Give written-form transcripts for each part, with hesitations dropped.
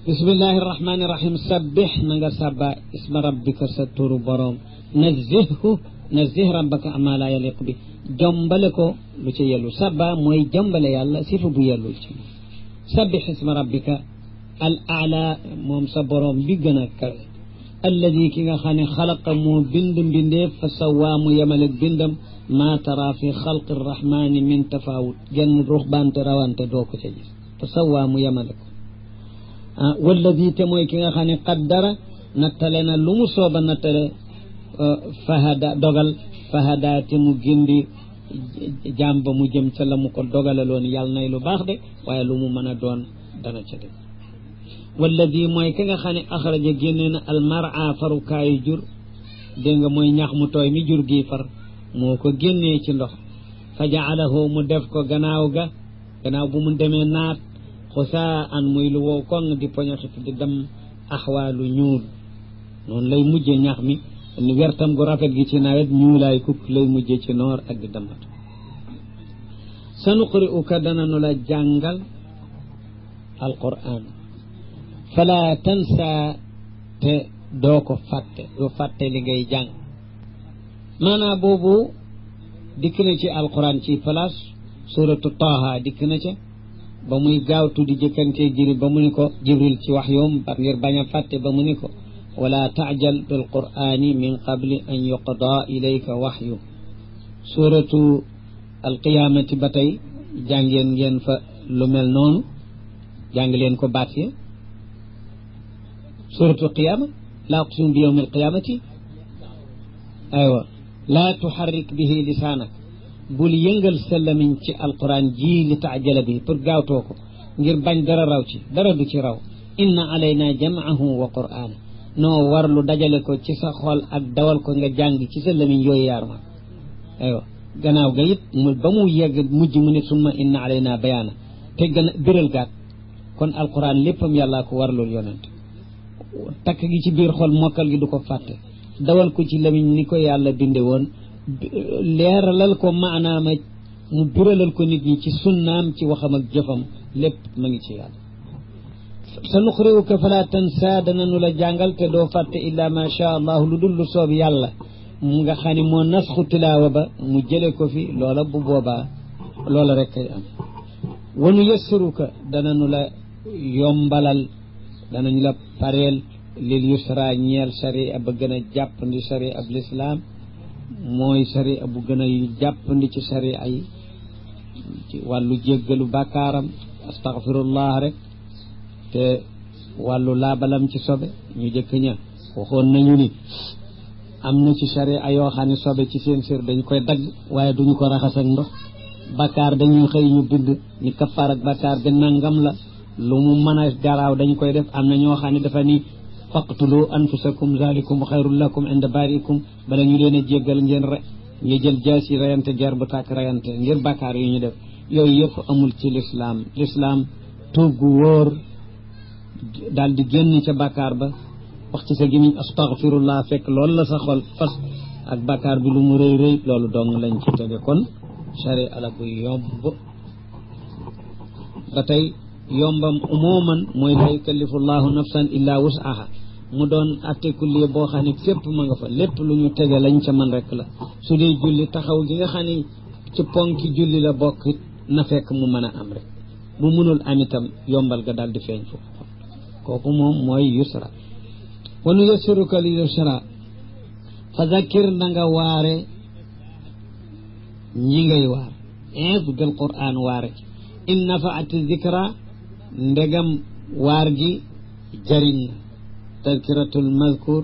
bismillahi irrahmani irrahim sabbih na nga sabba isma rabbika sa turu borom nazih rabbaka ama la yaliq bi jombale ko lu ci yellu sabba mooy jombale yàlla sifa bu yellul ci sabbih isma rabbika al aala moom sa borom bi gën a kawe alladi ki nga xam ne xalaqa moo bind mbindeef fa sawaa mu yemale bindam maa tara fi xalqi rrahmani min tafawut genn ruxbante rawante doo ko ca gis fa sawaa mu yemale ko walladi te mooy ki nga xam ne qaddara nattale na lu mu sooba nattale fahada dogal fahada te mu gindi jàmba mu jëm ca la mu ko dogalaloon yàlla nay lu baax de waaye lu mu mën a doon dana ca def walladi mooy ki nga xam ne axraja génne na almara farukaayu jur dégg nga mooy ñax mu tooy mi jur gi far moo ko génnee ci ndox fa jaalahu mu def ko gannaaw bu mu demee naat xusaa an muy lu wow koŋ di poñaxit di dem axwaalu ñuul noonu lay mujje ñax mi wertam gu rafet gi ci nawet ñuulaay kukk lay mujje ci noor ak di damat sanuqri'uka dana nu la jàngal alquran fala tansa te doo ko fàtte doo fàtte li ngay jàng maanaam boobu dikk na ci alquran ci place suratu Taha dikk na ca ba muy gaawtu di jëkkantee Jibril ba mu ni ko Jibril ci wax yoom ba ngir bañ a fàtte ba mu ni ko wala taajal bil qur'ani min qabli an yuqda ilayka waxyu suratu alqiyamati ba tey jàngeen ngeen fa lu mel noonu jàng leen ko baat ya suratul qiyama laa uqsimu bi yawmil qiyamati aywa laa tuharrik bihi lisaanak bul yëngal sa lamiñ ci alquran ji li taajala bi pour gaawtoo ko ngir bañ dara raw ci dara du ci raw inna alayna jam'ahu wa qur'ana noo war lu dajale ko ci sa xol ak dawal ko nga jàng ci sa lamiñ yooyu yaar ma aywa gannaaw ga it mu ba mu yegg mujj mu ne summa inna alayna bayaana te gën a biral gaat kon alquran léppam yàllaa ko warlul yonent takk gi ci biir xol mokkal gi du ko fàtte dawal ko ci lamiñ ni ko yàlla binde woon leeralal ko maanaama mu biralal ko nit ñi ci sunnaam ci waxam ak jëfam lépp ma ngi ci yàlla sa nuqri'uka fala tansa dana nu la jàngal te doo fàtte illa ma sha allah lu dul lu soob yàlla mu nga xam ne moo nasxu tilaawa ba mu jële ko fi loola bu boobaa loola rek kay am wanu yassiruka dana nu la yombalal danañu la pareel lil yusra ñeel sharia ba gën a jàppandi sharia ab lislaam mooy sharia bu gën a jàppandi ci sharia yi ci wàllu jéggalu bàkkaaram astaghfirullah rek te wàllu laabalam ci sobe ñu jëkk ña waxoon nañu ni am na ci sharia yoo xam ne sobe ci seen sër dañu koy dagg waaye duñu ko raxas ak ndox bàkkaar dañuy xëy ñu bind ni kafaar ak bàkkaar ga nangam la lu mu mën a garaaw dañu koy def am na ñoo xam ne dafa ni faqtulu anfusakum zalikum xayrun lakum inda barikum bala ñu leen a jéggal ngeen ñu jël jaas yi rayante ger bu tàkk rayante ngir bàkkaar yu ñu def yooyu yëpp amul ci lislaam tuub gu wóor daal di génn ca bàkkaar ba wax ci sa gémmiñ astaghfirullah fekk loolu la sa xol fas ak bàkkaar bi lu mu rëy rëy loolu dong lañ ci tege kon sharia ala bu yomb ba tey yombam umuman mooy la yukallifu llahu nafsan illa wus'aha mu doon atte kulli boo xam ne fépp ma nga fa lépp lu ñu tege lañ ca man rek la su dee julli taxaw gi nga xam ne ci ponki julli la bokk na fekk mu mën a am rek bu mënul am itam yombal ga daal di feeñ foofu kooku moom mooy yusra wa nuyassiruka lil yusra fa zakkir na nga waare ñi ngay waar bu del Qur'an waare in nafaati zikra ndegam waar gi jariñ na tadkiratul mazkur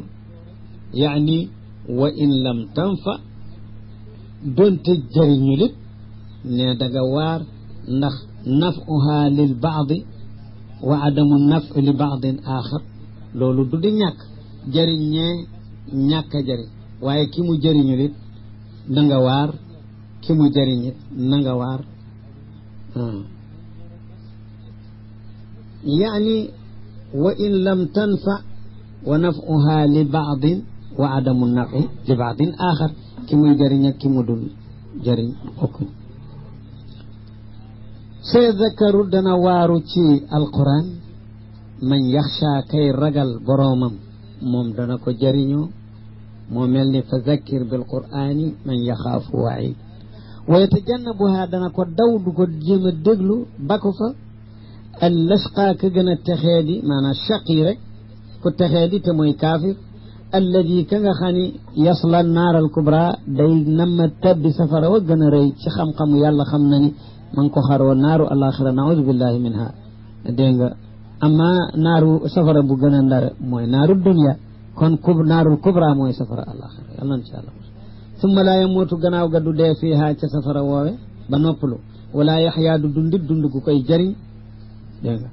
yaani wa in lam tanfa doonte jariñu lit ne daga waar ndax nafuha lil baadi wa adamu nafu li baadin axar loolu du di ñàkk jariñ ñee ñàkk a jariñ waaye ki mu jariñu lit na nga waar ki mu jariñit na nga waar يعني وإن لم تنفع ونفعها لبعض وعدم النفع لبعض آخر كم يجرين كم دول جرين أكل سيذكر دنا وارو تي القرآن man yaxsha kay ragal boroomam moom dana ko jëriñoo moo mel ni fa zakkir bil qur'ani man yaxaafu waid wa yatajannabuha dana ko daw du ko jéem a déglu ba ko fa al lasqa ka gën a texee di maanaam shaqi rek ku texee di te mooy kaafir alladi ka nga xam ni yasla naar al kubra day namma tabbi safara wa gën a rëy ci xam-xamu yàlla xam na ni ma ngi ko xaroo naaru alaxira naudu billahi minha dégg nga amma naaru safara bu gën a ndare mooy naaru dunia kon naarul kubra mooy safara alaxira yàlla na ci yàlla summa laa yamuutu gannaaw ga du dee fiiha ca safara woowe ba noppalu wala yaxyaa du dundit dund gu koy jëriñ dégg nga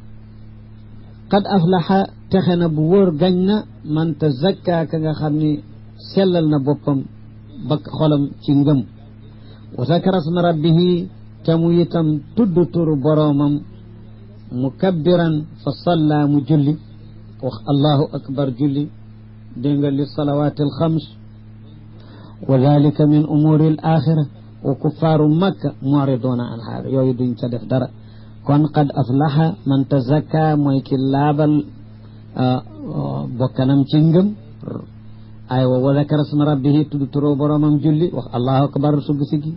qad aflaxa texe na bu wóor gañ na man tazakka ka nga xam ni sellal na boppam ba xolam ci ngëm wa zakara sma rabbihi te mu itam tudd turu boroomam mukabbiran fa salla mu julli wax allahu akbar julli dégg nga li salawaati alxams wa dalika min umuri al axira wa kuffaaru makka mu'riduuna an haada yooyu duñ ca def dara kon qad aflaxa man tazakka mooy ki laabal bokkanam ci ngëm aywa wa zakara sma rabbihi tudd turu boroomam julli wax allahu akbar sugg sigi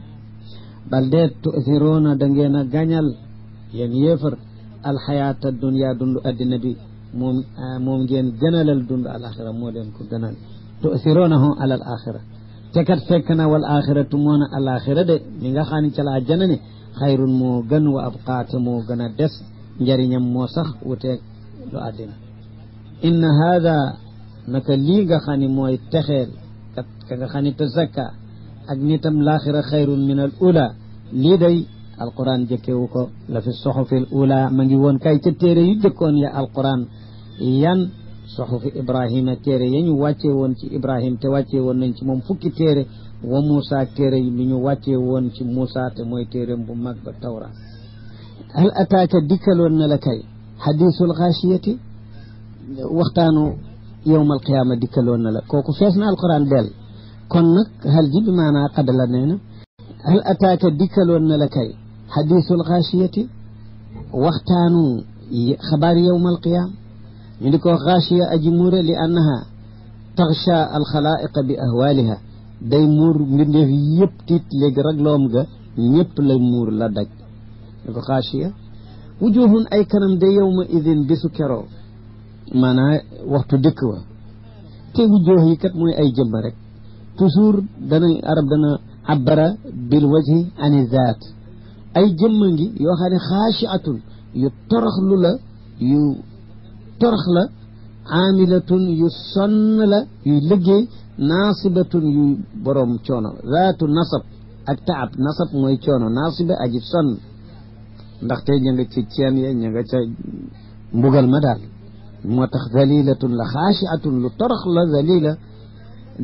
bal dee tu'thiruuna da ngeen a gañal yéen yéefar alxayaata dunya dund addina bi moom ngeen gënalal dund alaxira moo leen ko gënal tu'thiruunahu ala al axira te kat fekk na wal axiratu moo na alaxira de mi nga xam ne ca la àjjana ne xayrun moo gën wa abqaate moo gën a des njëriñam moo sax wuteeg lu àddina inna haada naka lii nga xam ne mooy texeel kat ka nga xam ne tazakka ak nitam laaxira xayrun min al ula lii day alquran jëkkewu ko la fi soxofil ula ma ngi woon kay ca téere yu jëkkoon ya alquran yan soxofi ibrahima téere ya ñu wàccee woon ci ibrahim te wàccee woon nañ ci moom fukki téere wa Muusa téere yi ñu wàccee woon ci Muusa te mooy téere bu mag ba tawra hal ataaka dikkaloon na la kay xadiisul xaasiyati waxtaanu yowmal qiyaama dikkaloon na la kooku fees na alquran del kon nag hal ji bi maanaa qad la nee na hal ataaka dikkaloon na la kay xadiisul xaasiyati waxtaanu xabaar yowmal qiyaama ñu di ko xaasiya aji muure li annaha taxsha alxalaa'iqa bi ahwaaliha day muur mbindeef yëpp tiit léegi ragloom ga ñëpp la muur la daj ñu ko xaasiya wujuhun ay kanam de yowma idin bisu keroo maanaa waxtu dëkk wa te wujuh yi kat mooy ay jëmma rek toujours arab dana abbara bil wajhi ani zaat ay jëmma ngi yoo xam ne xaashiatun yu toroxlu la yu torox la aamilatun yu sonn la yuy liggéey naasibatun yu borom coono zaatu nasab ak taab nasab mooy coono naasiba aji sonn ndaxte ña nga ci ceen ya ña nga ca mbugal ma daal moo tax zalilatun la xaashiatun lu torox la zalila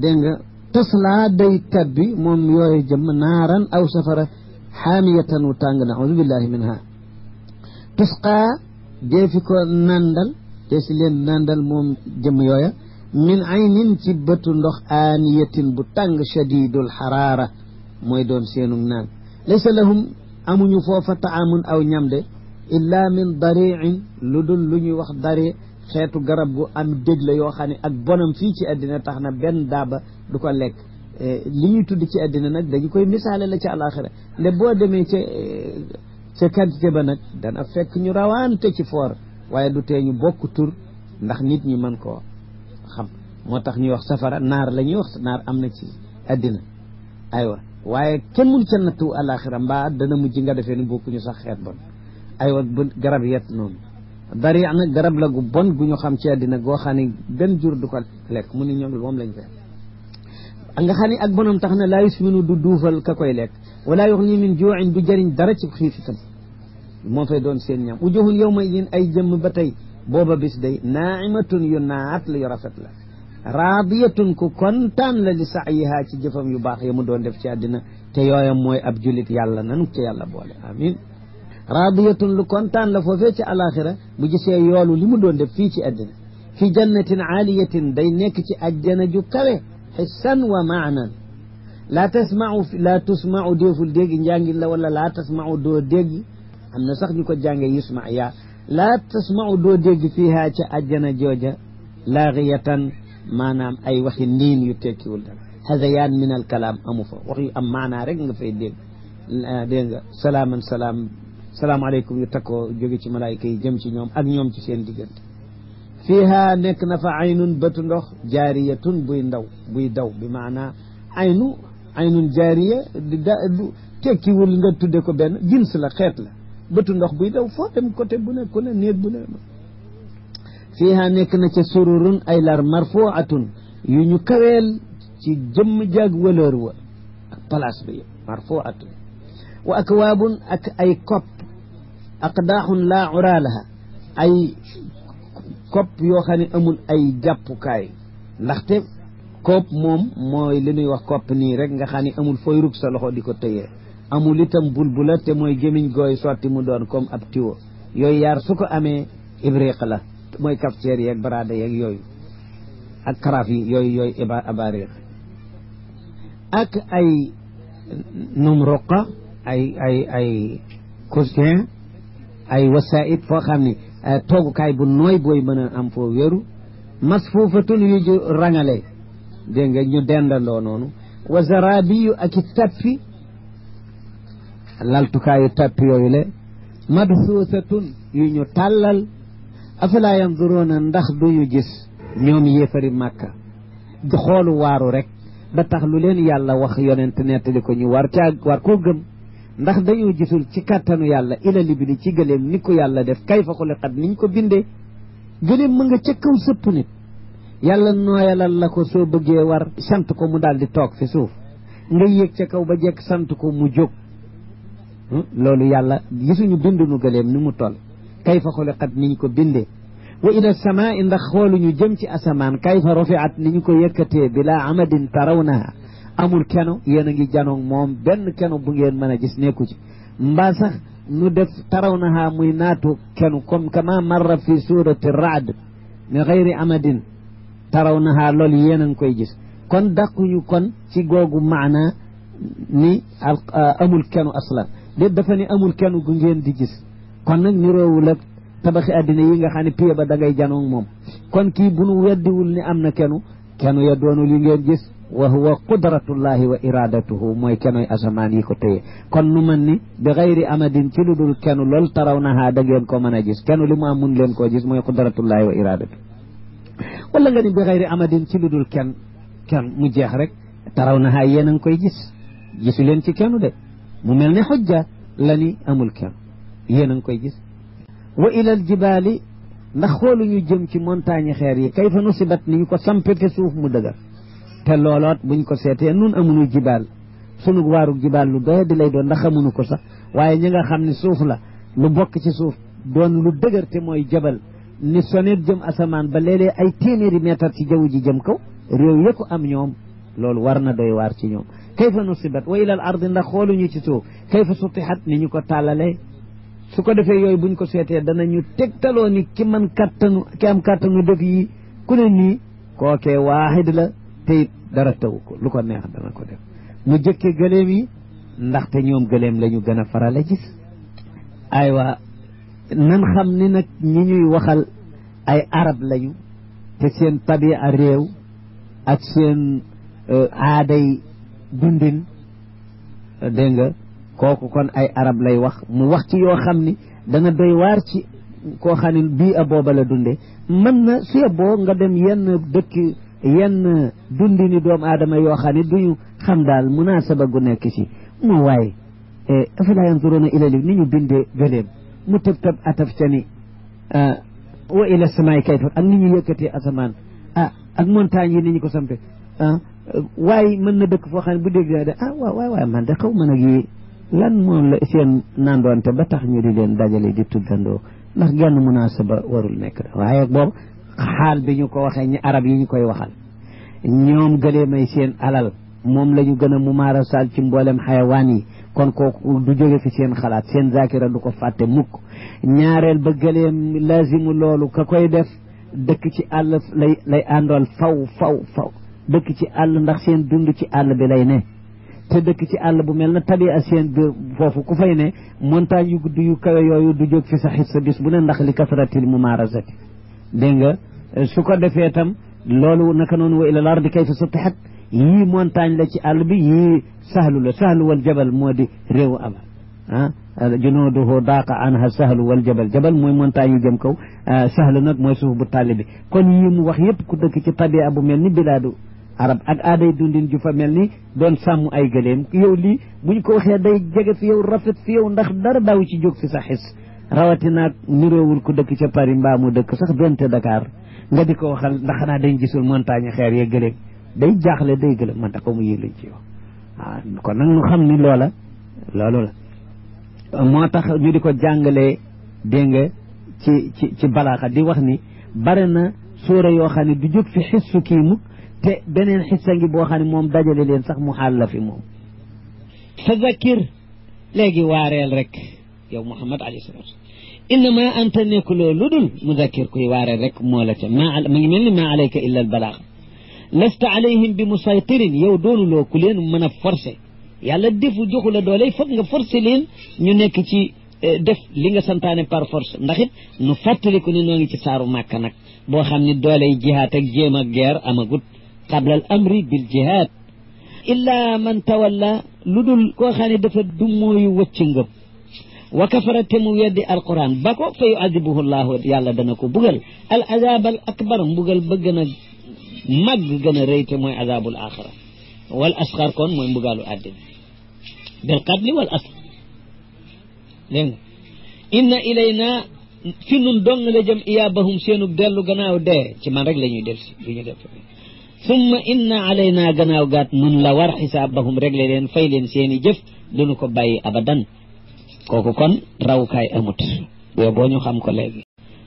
dégg nga taslaa day tabbi moom yooyu jëm naaran aw safara xaamiyatan wu tàng naudu billahi minha tusqaa deefi ko nandal te si leen nandal moom jëm yooya min aynin ci bëtu ndox aaniyatin bu tàng shadidul xaraara mooy doon seenu naan laysa lahum amuñu foofa taamun aw ñam de illa min dariin lu dul lu ñuy wax dari xeetu garab gu am dég la yoo xam ne ak bonam fii ci àddina tax na benn daaba du ko lekk li ñuy tudd ci àddina nag dañu koy misaale la ci àlaxira nde boo demee ca quantité ba nag dana fekk ñu rawante ci foor waaye du tee ñu bokk tur ndax nit ñi mën koo xam moo tax ñuy wax safara naar la ñuy wax naar am na ci àddina aywa waaye kenn mun ca nattu àlaxira mbaa dana mujj nga defee ni bokkuñu sax xeet bon aywa bu garab yet noonu dari nag garab la gu bon gu ñu xam ci àddina goo xam ne benn jur du ko lekk mu ni ñoom moom lañ koy nga xam ne ak bonam tax na laa yusminu du duufal ka koy lekk wala yuxni min juuin du jëriñ dara ci xiif itam moo fay doon seen ñam wujuhun yawma idin ay jëmm ba tey booba bis day naaimatun yu naat la yu rafet la raadiyatun ku kontaan la li sa'yiha ci jëfam yu baax ya mu doon def ci àddina te yooyam mooy ab julit yàlla nanu ci yàlla boole amin raadiyatun lu kontaan la foofee ci alaxira bu gisee yoolu li mu doon def fii ci àddina fi jannatin aaliyatin day nekk ci ajjana ju kawe xissan wa maanan laa tusmau déeful dégg njàngin la wala laa tasmau doo dégg am na sax ñu ko jànge yusma yaa laa tasmau doo dégg fiiha ca àjjana jooja laaxiyatan maanaam ay waxi niin yu tekkiwul dara hazayaan min al kalaam amu fa wax yu am maanaa rek nga fay dégg dégg nga salaaman salaam salaamaaleykum yu takkoo jóge ci malaayika yi jëm ci ñoom ak ñoom ci seen diggante fiiha nekk na fa aynun bëtu ndox jaariyatun buy daw bi maanaa aynun jaariya du tekkiwul nga tudde ko benn jins la xeet la bëtu ndox buy daw foo dem côté bu ne ku ne néeg bu ne fiiha nekk na ca sururun ay lar marfuatun yu ñu kaweel ci jëmm jaag wëlër wa ak place bi yëpp marfuatun wa akwaabun ak ay kopp aqdaaxun laa uraalaha ay kopp yoo xam ne amul ay jàppukaay ndaxte kopp moom mooy li ñuy wax kopp nii rek nga xam ne amul fooy rug sa loxo di ko tëyee amul itam bulbula te mooy gémiñ gooy sotti mu doon comme ab tiwo yooyu yaar su ko amee ibriq la mooy cafetière yeeg baraada yeeg yooyu ak karaaf yi yooyu abariq ak ay numruqa ay coussin ay wasaid foo xam ne toogukaay bu nooy booy mën a am foo wéeru masfuufatun yu ju rangale dégg nga ñu dendandoo noonu wa zarabiyu ak i tappi laltukaayu tappi yooyu le madsuusatun yu ñu tàllal afala yanzuruuna ndax duñu gis ñoom yéefari màkka di xoolu waaru rek ba tax lu leen yàlla wax yonent nettali ko ñu war koo gëm ndax dañoo gisul ci kàttanu yàlla ila libili ci gëléem ni ko yàlla def kayfa xuliqat niñ ko bindee gëléem ma nga ca kaw sëpp nit yàlla nooyalal la ko soo bëggee war sant ko mu daal di toog fi suuf nga yéeg ca kaw ba jekk sant ko mu jóg loolu yàlla gisuñu bindunu gëléem ni mu toll kayfa xuliqat niñ ko bindee wa ila samaa ndax xooluñu jëm ci asamaan kayfa rufiat ni ñu ko yëkkatee bila amadin tarawnaha amul keno yéen a ngi janoog moom benn keno bu ngeen mën a gis nekku ci mbaa sax nu def tarawnaha muy naatu kenu comme kama marra fi surati raad min gayri amadin tarawnaha loolu yéen a ngi koy gis kon dàquñu kon ci googu maana ni amul kenu aslan déet dafa ni amul kenu gu ngeen di gis kon nag niroowul ak tabaxi addina yi nga xam ne pied ba da ngay janoog moom kon kii bu nu weddiwul ni am na kenu ya doonul yi ngeen gis wa huwa qudratullahi wa iradatuhu mooy kenoy asamaan yi ko téye kon nu mën ni bi gayri amadin ci lu dul kenu lool taraw nahaa da ngeen ko mën a gis kenu li mu am mun leen koo gis mooy qudratullahi wa iradatuhu wala nga ni bi gayri amadin ci lu dul ken mu jeex rek taraw nahaa yéen a ngi koy gis gisu leen ci kenu de mu mel ni xujja la ni amul kenu yéen a ngi koy gis wa ilal jibaali ndax xooluñu jëm ci montagne xeer yi kayfa nusibat ni ñu ko sampete suuf mu dëgër te looloot buñ ko seetee nun amuñu jibaal sunu waaru jibaal lu doy di lay doon ndax amuñu ko sax waaye ñi nga xam ne suuf la lu bokk ci suuf doon lu dëgër te mooy jabal ni sonet jëm asamaan ba léeg-léeg ay téeméeri mètre ci jaww ji jëm kaw réew yëpp am ñoom loolu war na doy waar ci ñoom kayfa nusibat wa ilal ardi ndax xooluñu ci suuf kayfa sutihat ni ñu ko tàllalee su ko defee yooyu buñ ko seetee danañu tegtaloo ni ki am kàttanu def yi ku ne nii kookee waaxid la te dara taw ko lu ko neex dana ko def mu jëkke gëléem yi ndaxte ñoom gëléem la ñu gën a farale gis aywa nan xam ni nag ñi ñuy waxal ay arab lañu te seen tabia réew ak seen aaday dundin dégg nga kooku kon ay arab lay wax mu wax ci yoo xam ni dana doy waar ci koo xam ne bii a booba la dunde mën na sie boo nga dem yenn dëkk yenn dundi ni doomu aadama yoo xam ne duñu xam daal munasaba gu nekk ci mu waaye afala yanzuruna ila li ni ñu bindee gëléem mu tëb ataf ca ni wa ila samaay kayfa ak ni ñu yëkkatee asamaan ak montagne yi ni ñu ko sampe waaye mën na dëkk foo xam ne bu dégg de waay man de xaw mën ak yi lan moom la seen nandoonte ba tax ñu di leen dajale di tuddandoo ndax genn munasaba warul nekk waaye boobu xaal bi ñu ko waxee ñi arab yi ñu koy waxal ñoom gëleemay seen alal moom la ñu gën a mumaarasal ci mboolem xayawaan yi kon kooku du jóge fi seen xalaat seen zakira du ko fàtte mukk ñaareel ba gëleem lazimu loolu ka koy def dëkk ci àll lay àndool faw dëkk ci àll ndax seen dund ci àll bi lay ne te dëkk ci àll bu mel na tabi asien bi foofu ku fay ne montagne yu gudd yu kawe yooyu du jóg fi sa xis sa bis bu ne ndax li kasratil mumarasati dégg nga su ko defee tam loolu naka noonu wa ila al ardi kayfa sutihat yii montagne la ci àll bi yii sahlu la sahlu wal jabal moo di réewu aba junuuduhu daaqa anha sahlu wal jabal jabal mooy montagne yu jëm kaw sahlu nag mooy suuf bu tàlli bi kon yii mu wax yépp ku dëkk ci tabia bu mel ni bilaadu arab ak aaday dundin ju fa mel ni doon sàmm ay gëléem yow lii buñ ko waxee day jege fi yow rafet fi yow ndax dara daaw ci jóg fi sa xis rawatinaag niroowul ku dëkk ca Paris mbaa mu dëkk sax donte Dakar nga di ko waxal ndax xanaa dañ gisul montagne xeer yee gëléem day jaaxle day gëlëm man tax ko mu yéen ci yow kon nag ñu xam ni loolu la moo tax ñu di ko jàngalee dégg nga ci balaaxa di wax ni bare na suura yoo xam ne du jóg fi xissu kii mukk te beneen xissa ngi boo xam ne moom dajale leen sax mu xaal la fi moom fa zakir léegi waareel rek yow Muhammad alayhi salaatu innama anta nekkuloo lu dul muzakkir kuy waareel rek moo la ca ma ngi mel ni ma alayka illa al balaax lasta alayhim bi musaytirin yow doonuloo ku leen mën a forcé yàlla defu joxu la doole foog nga forcé leen ñu nekk ci def li nga santaane par force ndax it nu fàttaliku ni noo ngi ci saaru màkka nag boo xam ni dooley jihaad ak jéem a guerre amagut qabla al amri bil jihaad illa man tawalla lu dul koo xam ne dafa dummóoyu wëcc ngëm wa kafara te mu weddi alquran ba ko fa yuadibuhu llahu yàlla dana ko bugal al azab al akbar mbugal ba gën a màgg gën a rëy te mooy azabul axira wal asxar kon mooy mbugalu àddina bil qatli wal asr dégg nga inna ilayna fi nun dong la jëm iyaabahum seenug dellu gannaaw dee ci man rek la ñuy del si du ñu def summa inna alayna gannaaw gaat nun la war xisaabahum réglé leen fay leen seeni jëf duñu ko bàyyi abadan kooku kon rawkaay amut yow boo ñu xam ko léegi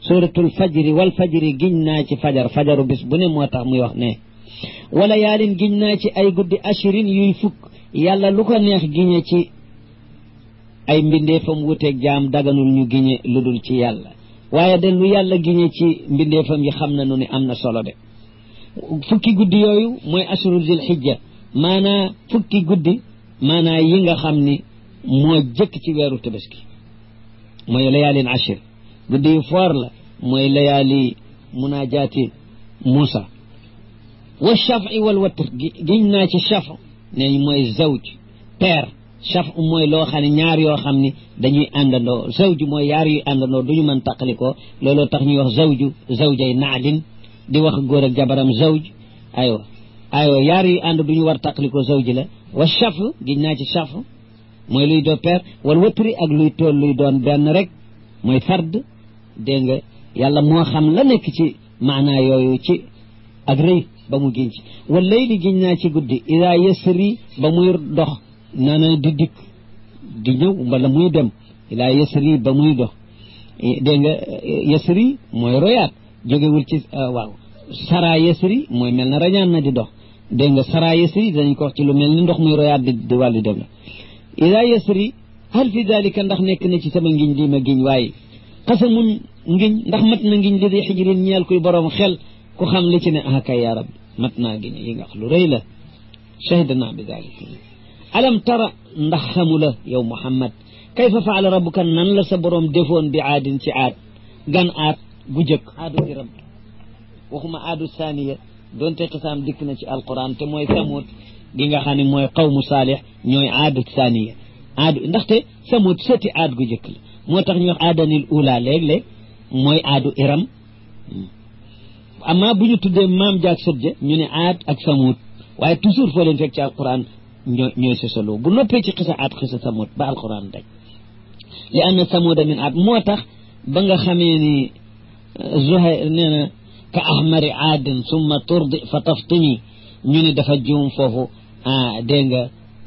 suratul fajri wal fajri giñ naa ci fajaru bis bu ne moo tax muy wax ne wala yaalin giñ naa ci ay guddi ashirin yuy fukk yàlla lu ko neex giñe ci ay mbindeefam wuteeg jaam daganul ñu giñe lu dul ci yàlla waaye de lu yàlla giñe ci mbindeefam yi xam na nu ne am na solo de fukki guddi yooyu mooy ashurul zil xijja maanaa fukki guddi maanaa yi nga xam ni moo jëkk ci weeru tabaski mooy layaalin ashir guddi yu foor la mooy layaali munaajaati Muusa wa shafi wal watr giñ naa ci shaf ne mooy zawj père shaf mooy loo xam ne ñaar yoo xam ni dañuy àndandoo zawj mooy yaar yuy àndandoo duñu mën taqalikoo looloo tax ñuy wax zawjay naadin di wax góor ak jabaram zawj aywa yaar yuy ànd duñu war taqalikoo zawj la wa shaf giñ naa ci shaf mooy luy doo père wal watri ak luy tool luy doon benn rek mooy fard dégg nga yàlla moo xam la nekk ci maanaa yooyu ci ak rëy ba mu giñ ci wal layli giñ naa ci guddi ida yasri ba muy dox nana di dikk di ñëw wala muy dem ida yasri ba muy dox dégg nga yasri mooy royaat jógewul ci waaw sara yasri mooy mel na rañaan na di dox dégg nga sara yasri danañ ko wax ci lu mel ni ndox muy royaat di wàllu dem la ida yasri hal fi dalika ndax nekk na ci sama ngiñ di ma giñ waaye xasamun ngiñ ndax mat na ngiñ li di xijrin ñeel kuy borom xel ku xam li ci ne ah kay yaa rabbi mat naa giñ yi nga wax lu rëy la shahidna bi dalika alam tara ndax xamu la yow Muhammad kayfa faala rabbuka nan la sa borom defoon bi aadin ci aad gan aad gu jëkk aadu iram waxuma aadu saaniya doonte xisaam dikk na ci alquran te mooy samut gi nga xam ne mooy qawmu saalix ñooy aadu saaniya aadu ndaxte samut sëti aad gu jëkk la moo tax ñu wax aadanil ula léeg-léeg mooy aadu iram amma bu ñu tuddee maam jaag sët ja ñu ne aad ak samut waaye toujours foo leen fekk ci alquran ñooy sosaloo bu noppee ci xisa aad xisa samut ba alquran daj li anna samuda min aad moo tax ba nga xamee ni Zuhayr nee na ka ahmari aadin summa turdi fa taftimi ñu ne dafa juum foofu dégg nga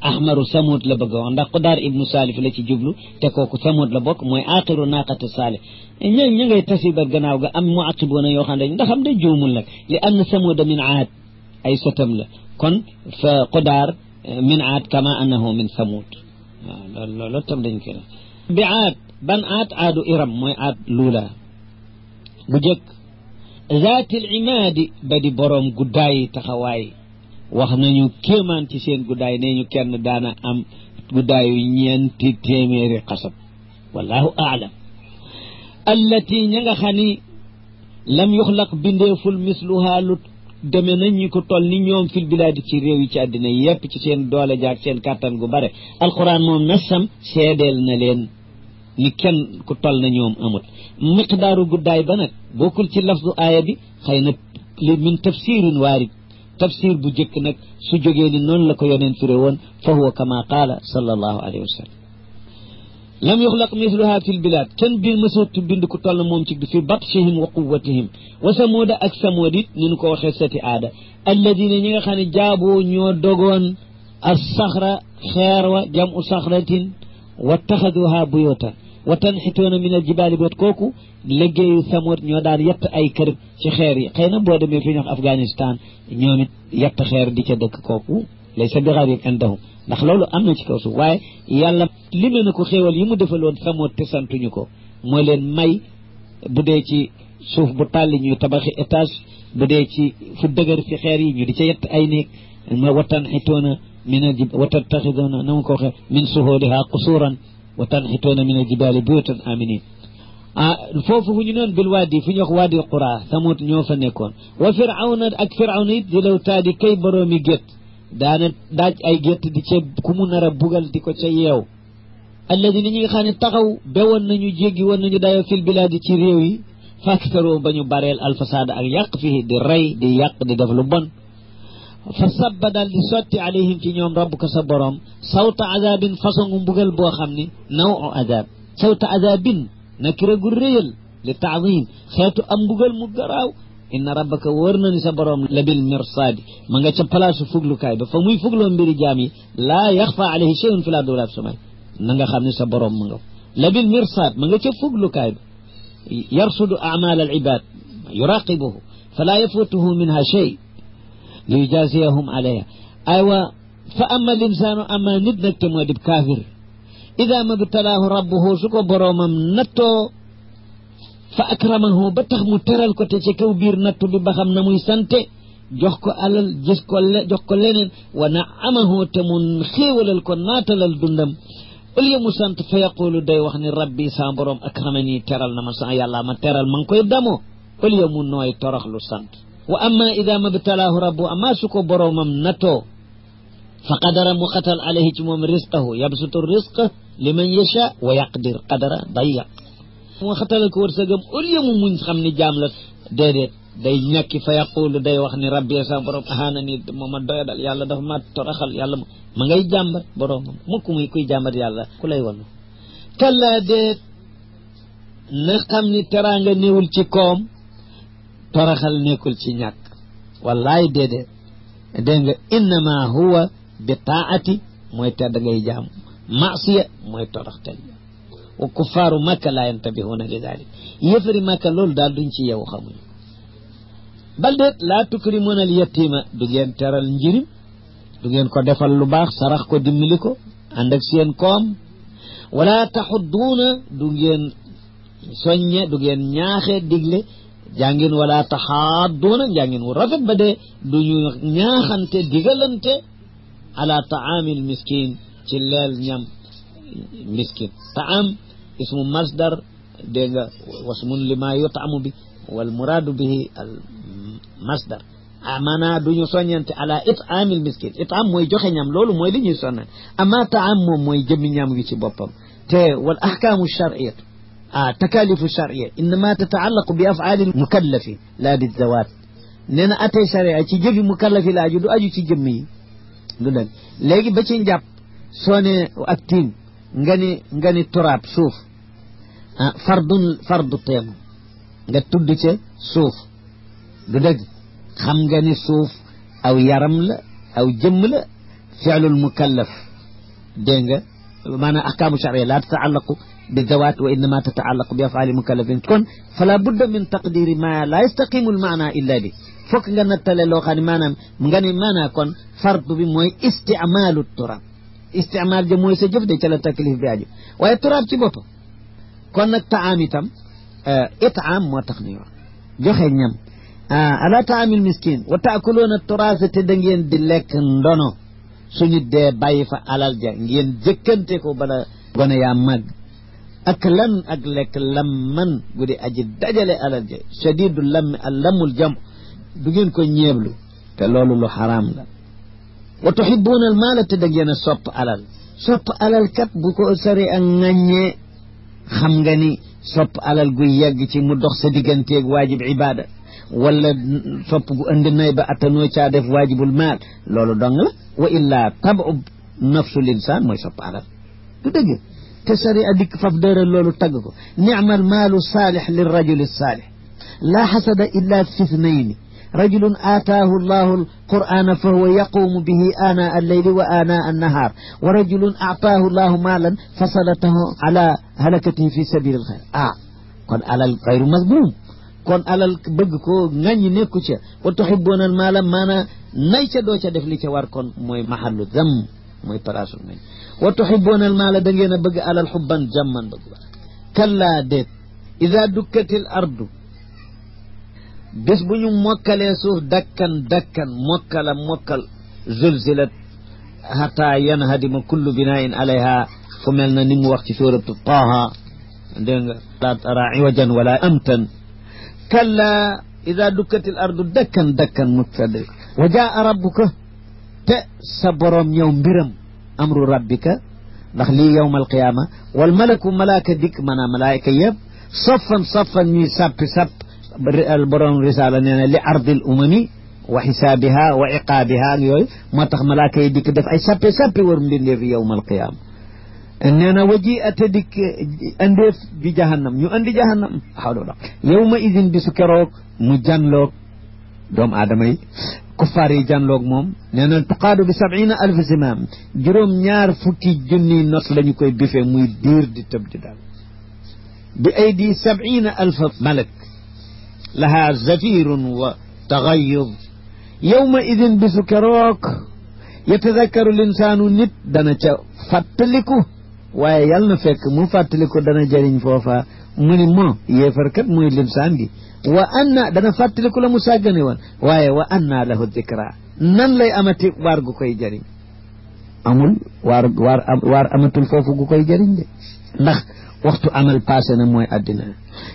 ahmaru samud la bëgg wax ndax Qudaar ibnu Salif la ci jublu te kooku samud la bokk mooy aqiru naqati Salih ña ngay tasiba gannaaw ga am muaqibuuna yoo xam ne ndax am da juumul nag li anna samuda min aad ay sotam la kon fa Qudaar min aad kama annahu min samud waaw loolu tam dañ koy bi aad ban aad aadu iram mooy aad luula bu jëkk zaatil imaadi ba di boroom guddaay taxawaay wax nañu kéemaan ci seen guddaay nee ñu kenn daana am guddaayu 4 téeméeri xasab wallahu aalam allati ña nga xam ni lam yuxlaq bindeeful misluha lu deme nañ ñi ko toll ni ñoom fil bilaadi ci réew yi ci àddina yépp ci seen doole jaag seen kàttan gu bare alquran moom nasam seedeel na leen ni kenn ku toll na ñoom amut miqdaaru guddaay ba nag bokkul ci lafdu aaya bi xëy na li min tafsirin waarid tafsir bu jëkk nag su jógee ni noonu la ko yoneen firé woon fa huwa kama qaala sallallahu alayhi wa sallam lam yuxlaq misluha fi lbilad kenn bi mësatu bind ku toll moom ci fi batshihim wa quwatihim wa samuuda ak samuud it ni nu ko waxee sati aada alladina ñi nga xam ne jaaboo ñoo dogoon as saxra xeer wa jamu saxratin wattaxaduha buyutan wa tanxituuna min aljibaali boot kooku liggéeyu samuud ñoo daan yett ay kër ci xeer yi xëy na boo demee fi ñu wax Afghanistan ñoom it yett xeer di ca dëkk kooku laysa bi gariib indahum ndax loolu am na ci kaw suuf waaye yàlla limee na ko xéewal yi mu defaloon samoot te santuñu ko moo leen may bu dee ci suuf bu tàlli ñuy tabaxi étage bu dee ci fu dëgër ci xeer yi ñu di ca yett ay néeg ma watanxitoona min a watattaxidoona na ma ko waxee min suhooliha qusuuran watanxitoona min aljibaali buyutan aminin foofu fu ñu noon bil waadi fu ñu wax waadi qura samoot ñoo fa nekkoon wa firawna ak firawna it di law taadi kay boroomi gétt daana daaj ay gétt di ca ku mu nar a bugal di ko ca yeew alladina ñi nga xam ne taxaw bewoon nañu jéggi woon nañu dayoo fil bilaadi ci réew yi faksaroo ba ñu bareel alfasaada ak yàq fii di rey di yàq di def lu bon fa sabba daal di sotti alayhim ci ñoom rabbuka sa borom sawta azabin façon mbugal boo xam ni naw azab sawta azabin nakira gu réyal li taadim xeetu am mbugal mu garaaw inna rabbaka wóor na ni sa borom labil mirsaadi ma nga ca place fuglukaay ba fa muy fugloo mbiri jaam yi laa yaxfa alayhi shay'un fil ardi wala fis samaa'i na nga xam ne sa borom ma nga labil mirsaad ma nga ca fuglukaay ba yarsudu a'maal al ibad yuraqibuhu fala yafutuhu minha shay li yujaziyahum alayha aywa fa amma al insaanu amma nit nag te moo dib kaafir ida mabtalaahu rabbuhu su ko boromam nattoo fa akramahu ba tax mu teral ko te ci kaw biir nattu bi ba xam na muy sante jox ko alal gis ko jox ko leneen wa naamahu te mu xéewalal ko naatalal dundam ëlya mu sant fa yaqulu day wax ni rabbi sa borom akramani teral na ma sa yàlla ma teral ma ngi koy damoo ëlya mu nooy toroxlu sant wa amma ida mabtalaahu rabbu amma su ko boromam nattoo fa qadara mu xatal alayhi ci moom risqahu yabsutu risqa liman yasha wa yaqdir qadara dayaq mu xatalal ko wërsëgam au lieu mu muñ xam ni jaam la déedéet day ñàkki fa yaqulu day wax ni rabbi sa borom ahana ni mooma doyadal yàlla dafa ma toraxal yàlla ma ngay jàmbat boromam mukk muy kuy jàmbat yàlla ku lay won kalla déet na xam ni teraanga néewul ci koom toraxal nekkul ci ñàkk wallaay déedéet dégg nga innama huwa bi taati mooy tedd ngay jaam maasiya mooy toroxtel wa kuffaaru makka laa yantabihuuna li dalik yëfari makka loolu daal duñ ci yow xamuñu bal déet laa tukrimuuna al yatima du ngeen teral njirim du ngeen ko defal lu baax sarax ko dimbali ko ànd ak seen koom wala taxudduuna du ngeen soññe du ngeen ñaaxe digle jàngin wala taxaadduuna njàngin wu rafet ba dee duñu ñaaxante digalante ala taamil miskin ci leel ñam miskin taam ismu masdar dégg nga wasmun lima yutamu bi wal muradu bihi al masdar maanaa duñu soññante ala itaamil miskin itaam mooy joxe ñam loolu mooy li ñuy sonnal ama taam moom mooy jëmmi ñam wi ci boppam te wal ahkaamu shar'iyatu takalifu shar'iyya innama tataallaqu bi af'ali mukallafi la bi zawaat nee na atay sharia ci jëfi mukallafi la aju du aju ci jëmm yi du dëgg léegi ba ci njàpp soo ne ak tiim nga ni turaab suuf fardu teemu nga tudd ca suuf du dëgg xam nga ni suuf aw yaram la aw jëmm la fi'lul mukallaf dégg nga maanaam ahkaamu sharia la tataallaqu bi dawaat wa innama tataallaqu bi af'ali mukallafin kon fala budda min taqdiri ma la yastaqimu al maana illa bi fokk nga nattale loo xam ne maanaam nga ni maanaa kon fardu bi mooy isticmaalu turab istimaal ja mooy sa jëf de ca la taklif bi aju waaye turaab ci boppam kon nag taam itam itaam moo tax ni wax joxe ñam ala taamil miskin wa taakuluuna turaasa te da ngeen di lekk ndono suñu dee bàyyi fa alal ja ngeen jëkkante ko bala gone yaa màgg ak lan ak lekk lamman gudi aji dajale alal ja shadidu lammi al lammul jam du ngeen ko ñeeblu te loolu lu xaraam la wa tuhibuuna al maala te da ngeen a sopp alal kat bu ko sari ak ŋàññee xam nga ni sopp alal guy yegg ci mu dox sa digganteeg waajib ibaada wala sopp gu andi nay ba attanoo caa def waajibul maal loolu dong la wa illaa tabu nafsu linsaan mooy sopp alal du dëgg te sari a dikk faf dëral loolu tagg ko nicmal maalu saalix lirrajuli saalix laa xasada illa fi ithnayni rajulun aataahu allahu alqur'ana fa huwa yaquumu bihi aanaa alleyli wa aanaa annahaar wa rajulun aataahu allahu maalan fasalatahu ala halakatihi fi sabili alxayr kon alal xayru masbuum kon alal bëgg ko ŋàññi nekku ca wa tuhibuuna al maala maanaa nay ca doo ca def li ca war kon mooy mahallu zam mooy palaasu nañ wa tuhibuuna al maala da ngeen a bëgg alal xubban jamman bëgg ba kallaa déet ida dukkatil ardu bés bu ñu mokkalee suuf dakkan mokkal zulzilat hatta yanhadima kullu binaain alayha fu mel na ni mu wax ci suratu Taaha dégg nga laa tara iwajan wala amtan kalla ida dukkatil ardu dakkan mutfad wa jaa rabbuka te sa borom ñëw mbiram amru rabbika ndax lii yawma alqiyaama wal malaku malaaka dikk maanaam malaayika yëpp saffan ñuy sapp borom risaala nee na li ardil umami wa xisaabiha wa iqaabiha ak yooyu moo tax malaaka yi dikk def ay sappe war mbindeef yawma alqiyaama nee na waji ate dikk andeef bi jahannam ñu andi jahannam xawla yawma idin bisu keroog mu janloog doomu aadama yi kuffaar yi janloog moom nee na tuqaadu bi 70,000 zimaam 240,000 not la ñu koy bifee muy diir di tëb di daal bi aydi 70,000 malak laha zafirun wa taxayub yawma idin bisu keroog yatadakkaru linsaanu nit dana ca fàttaliku waaye yàlla na fekk mu fàttaliku dana jëriñ foofa mu ni moo yéefarkat muy linsaan gi wa anna dana fàttaliku la mu sàggane woon waaye wa anna lahu dikra nan lay amati waar gu koy jëriñ amul waar amatul foofu gu koy jëriñ de ndax waxtu amal passé na mooy addina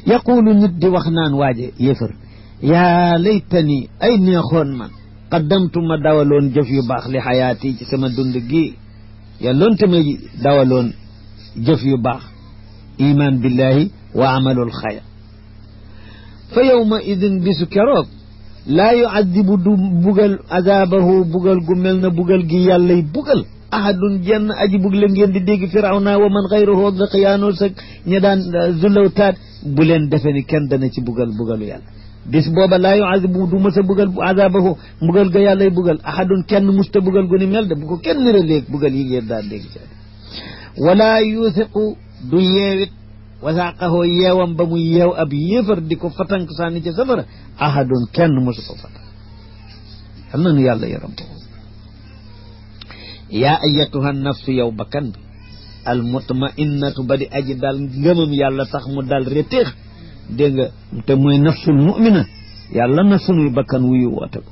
yaqulu nit di wax naan waaje yéefar yaa laytani ay neexoon man qaddamtu ma dawaloon jëf yu baax li xayaati ci sama dund gi yàlloonte ma dawaloon jëf yu baax iman billahi wa amalul xayr fa yawma idin bisu keroog laa yuadibu du bugal azabahu bugal gu mel na bugal gi yàllay bugal ahadun jenn aji bug la ngeen di dégg firawna wa man xayruhu da xiyaanoo sag ña daan zulawtaat bu leen defe ni kenn dana ci bugalu yàlla bis booba laa yuadibu du mës a bugal bu azabahu bugal ga yàllay bugal ahadun kenn musta bugal gu ni mel de bu ko kenn nira léeg bugal yi ngeen daan dégg ci wala yuuthiqu du yeewit wasaaqahoo yeewam ba mu yeew ab yéefar di ko fatank sànni ci safara ahadun kenn mosu ko fatank xam na nu yàlla yaram ko yaa ayatuha nafsu yow bakkan bi al mutmainnatu ba di aji dal ngëmam yàlla tax mu dal reteex dégg nga te mooy nafsul mu'mina yàlla na sunuy bakkan wuyu woote ko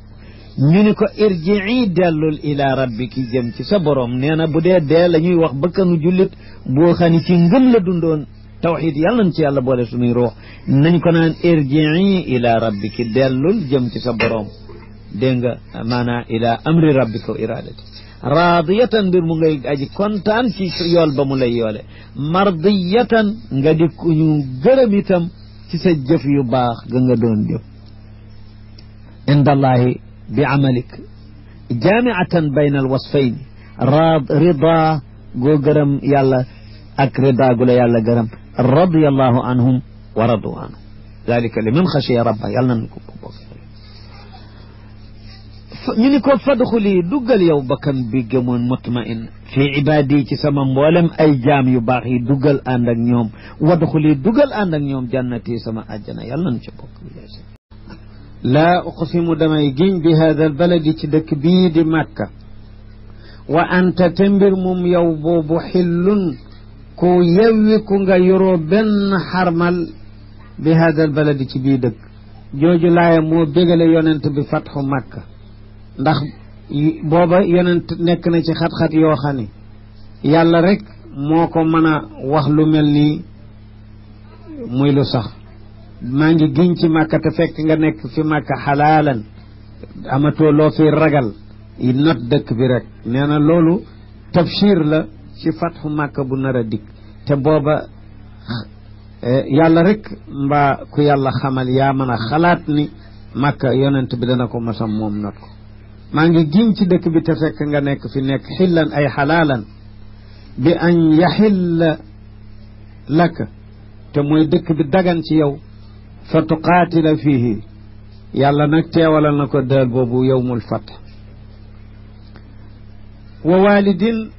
ñu ni ko irjii dellul ila rabbiki jëm ci sa borom nee na bu dee la ñuy wax bakkanu jullit boo xam ne ci ngëm la dundoon tawxid yàlla nañ ci yàlla boole sunuy ruux nañ ko naan irjii ila rabbiki dellul jëm ci sa borom dégg nga maanaa ila amri rabbika wa iradati raadiyatan mbir mu ngay aji kontaan ci yool ba mu lay yoole mardiyatan nga di ku ñu gërëm itam ci sa jëf yu baax ga nga doon jëf indallahi bi amalik jaamiatan bayna alwasfayn rida goo gërëm yàlla ak rida gu la yàlla gërëm radiyallahu anhum wa radu anhu dalika liman xashiya rabba yàlla nañ ko bokk ñu ni ko fadxuli duggal yow bakkan bi gëmoon mutmain fii ibaadi ci sama mboolem ay jaam yu baax yi duggal ànd ak ñoom wadxuli duggal ànd ak ñoom jannati sama àjjana yàlla nañ ci bokk laa uqsimu damay giñ bi hada al baladi ci dëkk bii di Makka wa anta te mbir moom yow boobu xillun ku yewwi ku nga yoroo benn xarmal bi hada al baladi ci bii dëkk jooju laaya moo bégale yonent bi fatxu Makka ndax booba yonent nekk na ci xat-xat yoo xam ne yàlla rek moo ko mën a wax lu mel nii muy lu sax maa ngi giñ ci Makka te fekk nga nekk fi Makka xalaalan amatoo loo fi ragal not dëkk bi rek nee na loolu tabshir la ci fatxu Makka bu nar a dikk te booba yàlla rek mbaa ku yàlla xamal yaa mën a xalaat ni Makka yonent bi dana ko mosam moom not ko maa ngi giñ ci dëkk bi te fekk nga nekk fi nekk xillan ay xalaalan bi an yaxilla laka te mooy dëkk bi dagan ci yow fa tuqaatila fiihi yàlla nag teewalal na ko dël boobu yowmul fath wa walidin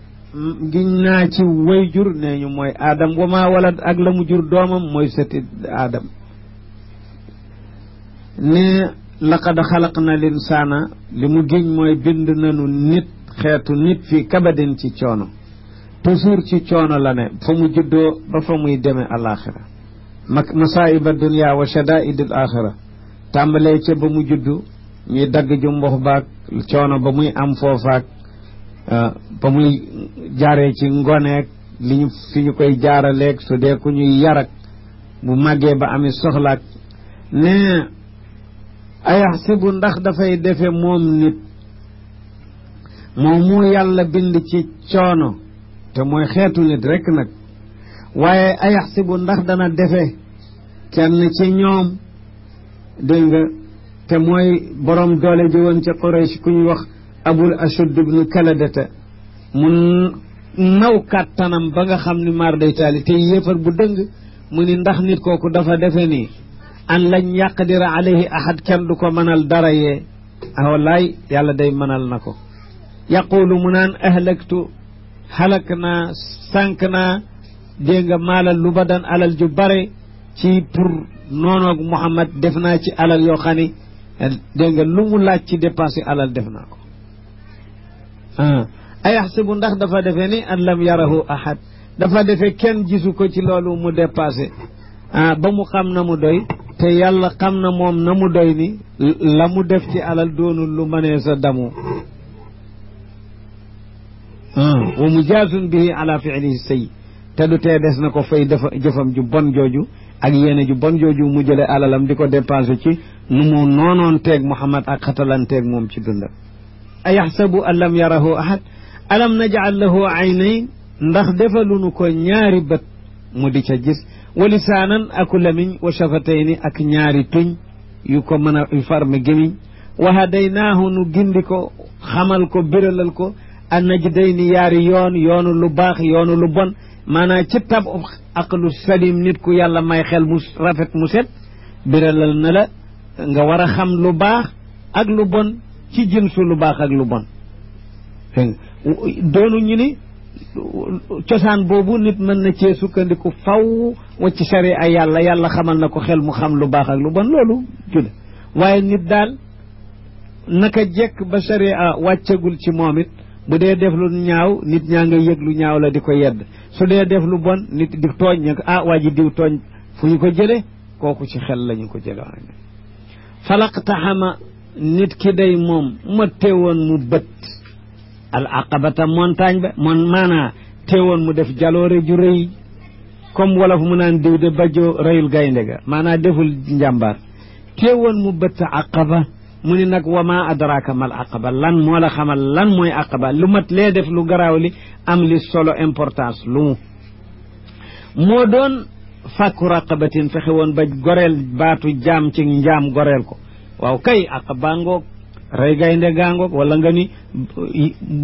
giñ naa ci way jur nee ñu mooy aadam wa maa walad ak la mu jur doomam mooy sëti aadam ne laqad xalaqna linsaana li mu giñ mooy bind nanu nit xeetu nit fi kabadin ci coono toujours ci coono la ne fa mu juddoo ba fa muy demee alaxira masaiba dunia wa shadaid al axira tàmbalee ca ba mu juddu ñuy dagg ju mbox baag coono ba muy am foofaak ba muy jaaree ci ngoneek li ñu fi ñu koy jaaraleeg su dee ku ñuy yarak bu màggee ba ami soxlaak ne ayaxsibu ndax dafay defe moom nit moom mu yàlla bind ci coono te mooy xeetu nit rekk nag waaye ayaxsibu ndax dana defe kenn ci ñoom dégg nga te mooy borom doole ji woon ca Quraysh ku ñuy wax abul ashud ibnu kaladata mu naw kàttanam ba nga xam ni maar day taali te yéefar bu dëng mu ni ndax nit kooku dafa defe nii an lañ yaqdira alayhi ahad kenn du ko mënal dara yee wallaay yàlla day mënal na ko yaqulu mu naan ahlaktu halak naa sànq naa dégg nga maalal lu ba daan alal ju bare ci pour noonoog Muhammad def naa ci alal yoo xam ni dégg nga lu mu laaj ci dépensé alal def naa ko ayaxsibu ndax dafa defe ni an lam yarahu ahad dafa defe kenn gisu ko ci loolu mu dépassé ba mu xam na mu doy te yàlla xam na moom na mu doy ni la mu def ci alal doonul lu mënee sa damu wa mujaasun bihi ala fi'lihi sayyi te du tee des na ko fay dafa jëfam ju bon jooju ak yéene ju bon jooju mu jële alalam di ko dépensé ci nu mu noonoon teeg Muhammad ak xatalanteeg moom ci dundam ayaxsabu an lam yarahu ahad alam naj'al lahu aynayn ndax defalunu ko ñaari bët mu di ca gis wa lisaanan aku lamiñ wa shafatayni ak ñaari tuñ yu ko mën a yu farme gémiñ wa hadaynaahu nu gindi ko xamal ko biralal ko an najdayni yaari yoonu lu baax yoonu lu bon maanaam ci tab aqlu salim nit ku yàlla may xel mu rafet mu set biralal na la nga war a xam lu baax ak lu bon ci jinsu lu baax ak lu bon doonu ñu ni cosaan boobu nit mën na cee sukkandiku faw wacc sharia yàlla xamal na ko xel mu xam lu baax ak lu bon loolu jude waaye nit daal naka jekk ba sharia wàccagul ci moom it bu dee def lu ñaaw nit ñaa nga yëg lu ñaaw la di ko yedd su dee def lu bon nit di tooñ ña waa ji diw tooñ fu ñu ko jële kooku ci xel la ñu ko jële falaqtaxama nit ki day moom ma teewoon mu bët al aqabata montagne ba maanaa teewoon mu def jaloore ju rëy comme wolof mu naan diw de bajoo rëyul gaynde ga maanaa deful njàmbaar teewoon mu bët aqaba mu ni nag wa ma adraka mal aqaba lan moo la xamal lan mooy aqaba lu mat lee def lu garaaw li am li solo importance lu mu moo doon fàkku raqabatin fexe woon ba goreel baatu jaam ci njaam goreel ko waaw kay aqaba ngoog rey gaynde gaangoog wala nga ni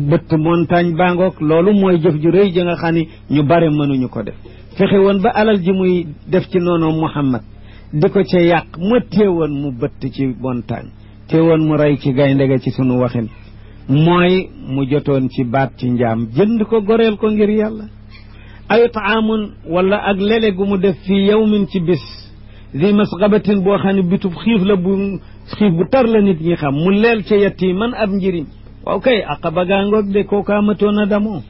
bëtt montagne baangoog loolu mooy jëf ju rëy ja nga xam ni ñu bare mënuñu ko def fexe woon ba alal ji muy def ci noonu Muhammad di ko ca yàq ma téewoon mu bëtt ci montagne téewoon mu rey ci gaynde ga ci sunu waxin mooy mu jotoon ci baat ci njaam jënd ko goreel ko ngir yàlla ay taamun wala ak lele gu mu def fii yawmin ci bis zi masgabatin boo xam ne bitub xiif la bu xiif bu tar la nit ñi xam mu leel ca yatiman ab njirim waaw kay aqaba gaangoog de kookaa matoon a damoo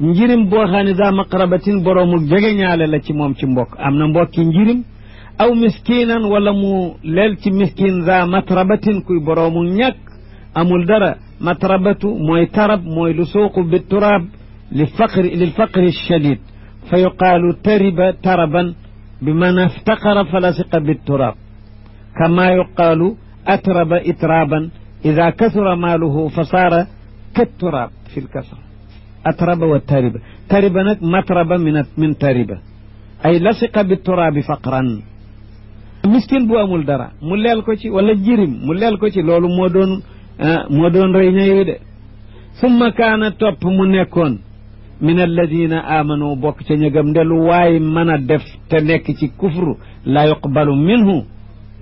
njirim boo xam ne daa maqrabatin boroomu jege ñaale la ci moom ci mbokk am na mbokki njirim aw miskinan wala mu leel ci miskin za matrabatin kuy boroomu ñàkk amul dara matrabatu mooy tarab mooy lu suuqu bi turaab lil faqri shadid fa yuqaalu tariba taraban bi man iftaqara falasiqa bi turaab kama yuqaalu atraba itraban ida kasura maaluhu fa saara katturaab fi lkasra atraba wa tariba tariba nag matraba min tariba ay lasiqa bi turaabi faqran miskin bu amul dara mu leel ko ci wala jirim mu leel ko ci loolu moo doon rëy ñayu de summa kaana topp mu nekkoon min alladina amanu bokk ca ñëgam ndelu waaye mën a def te nekk ci kufru laa yuqbalu minhu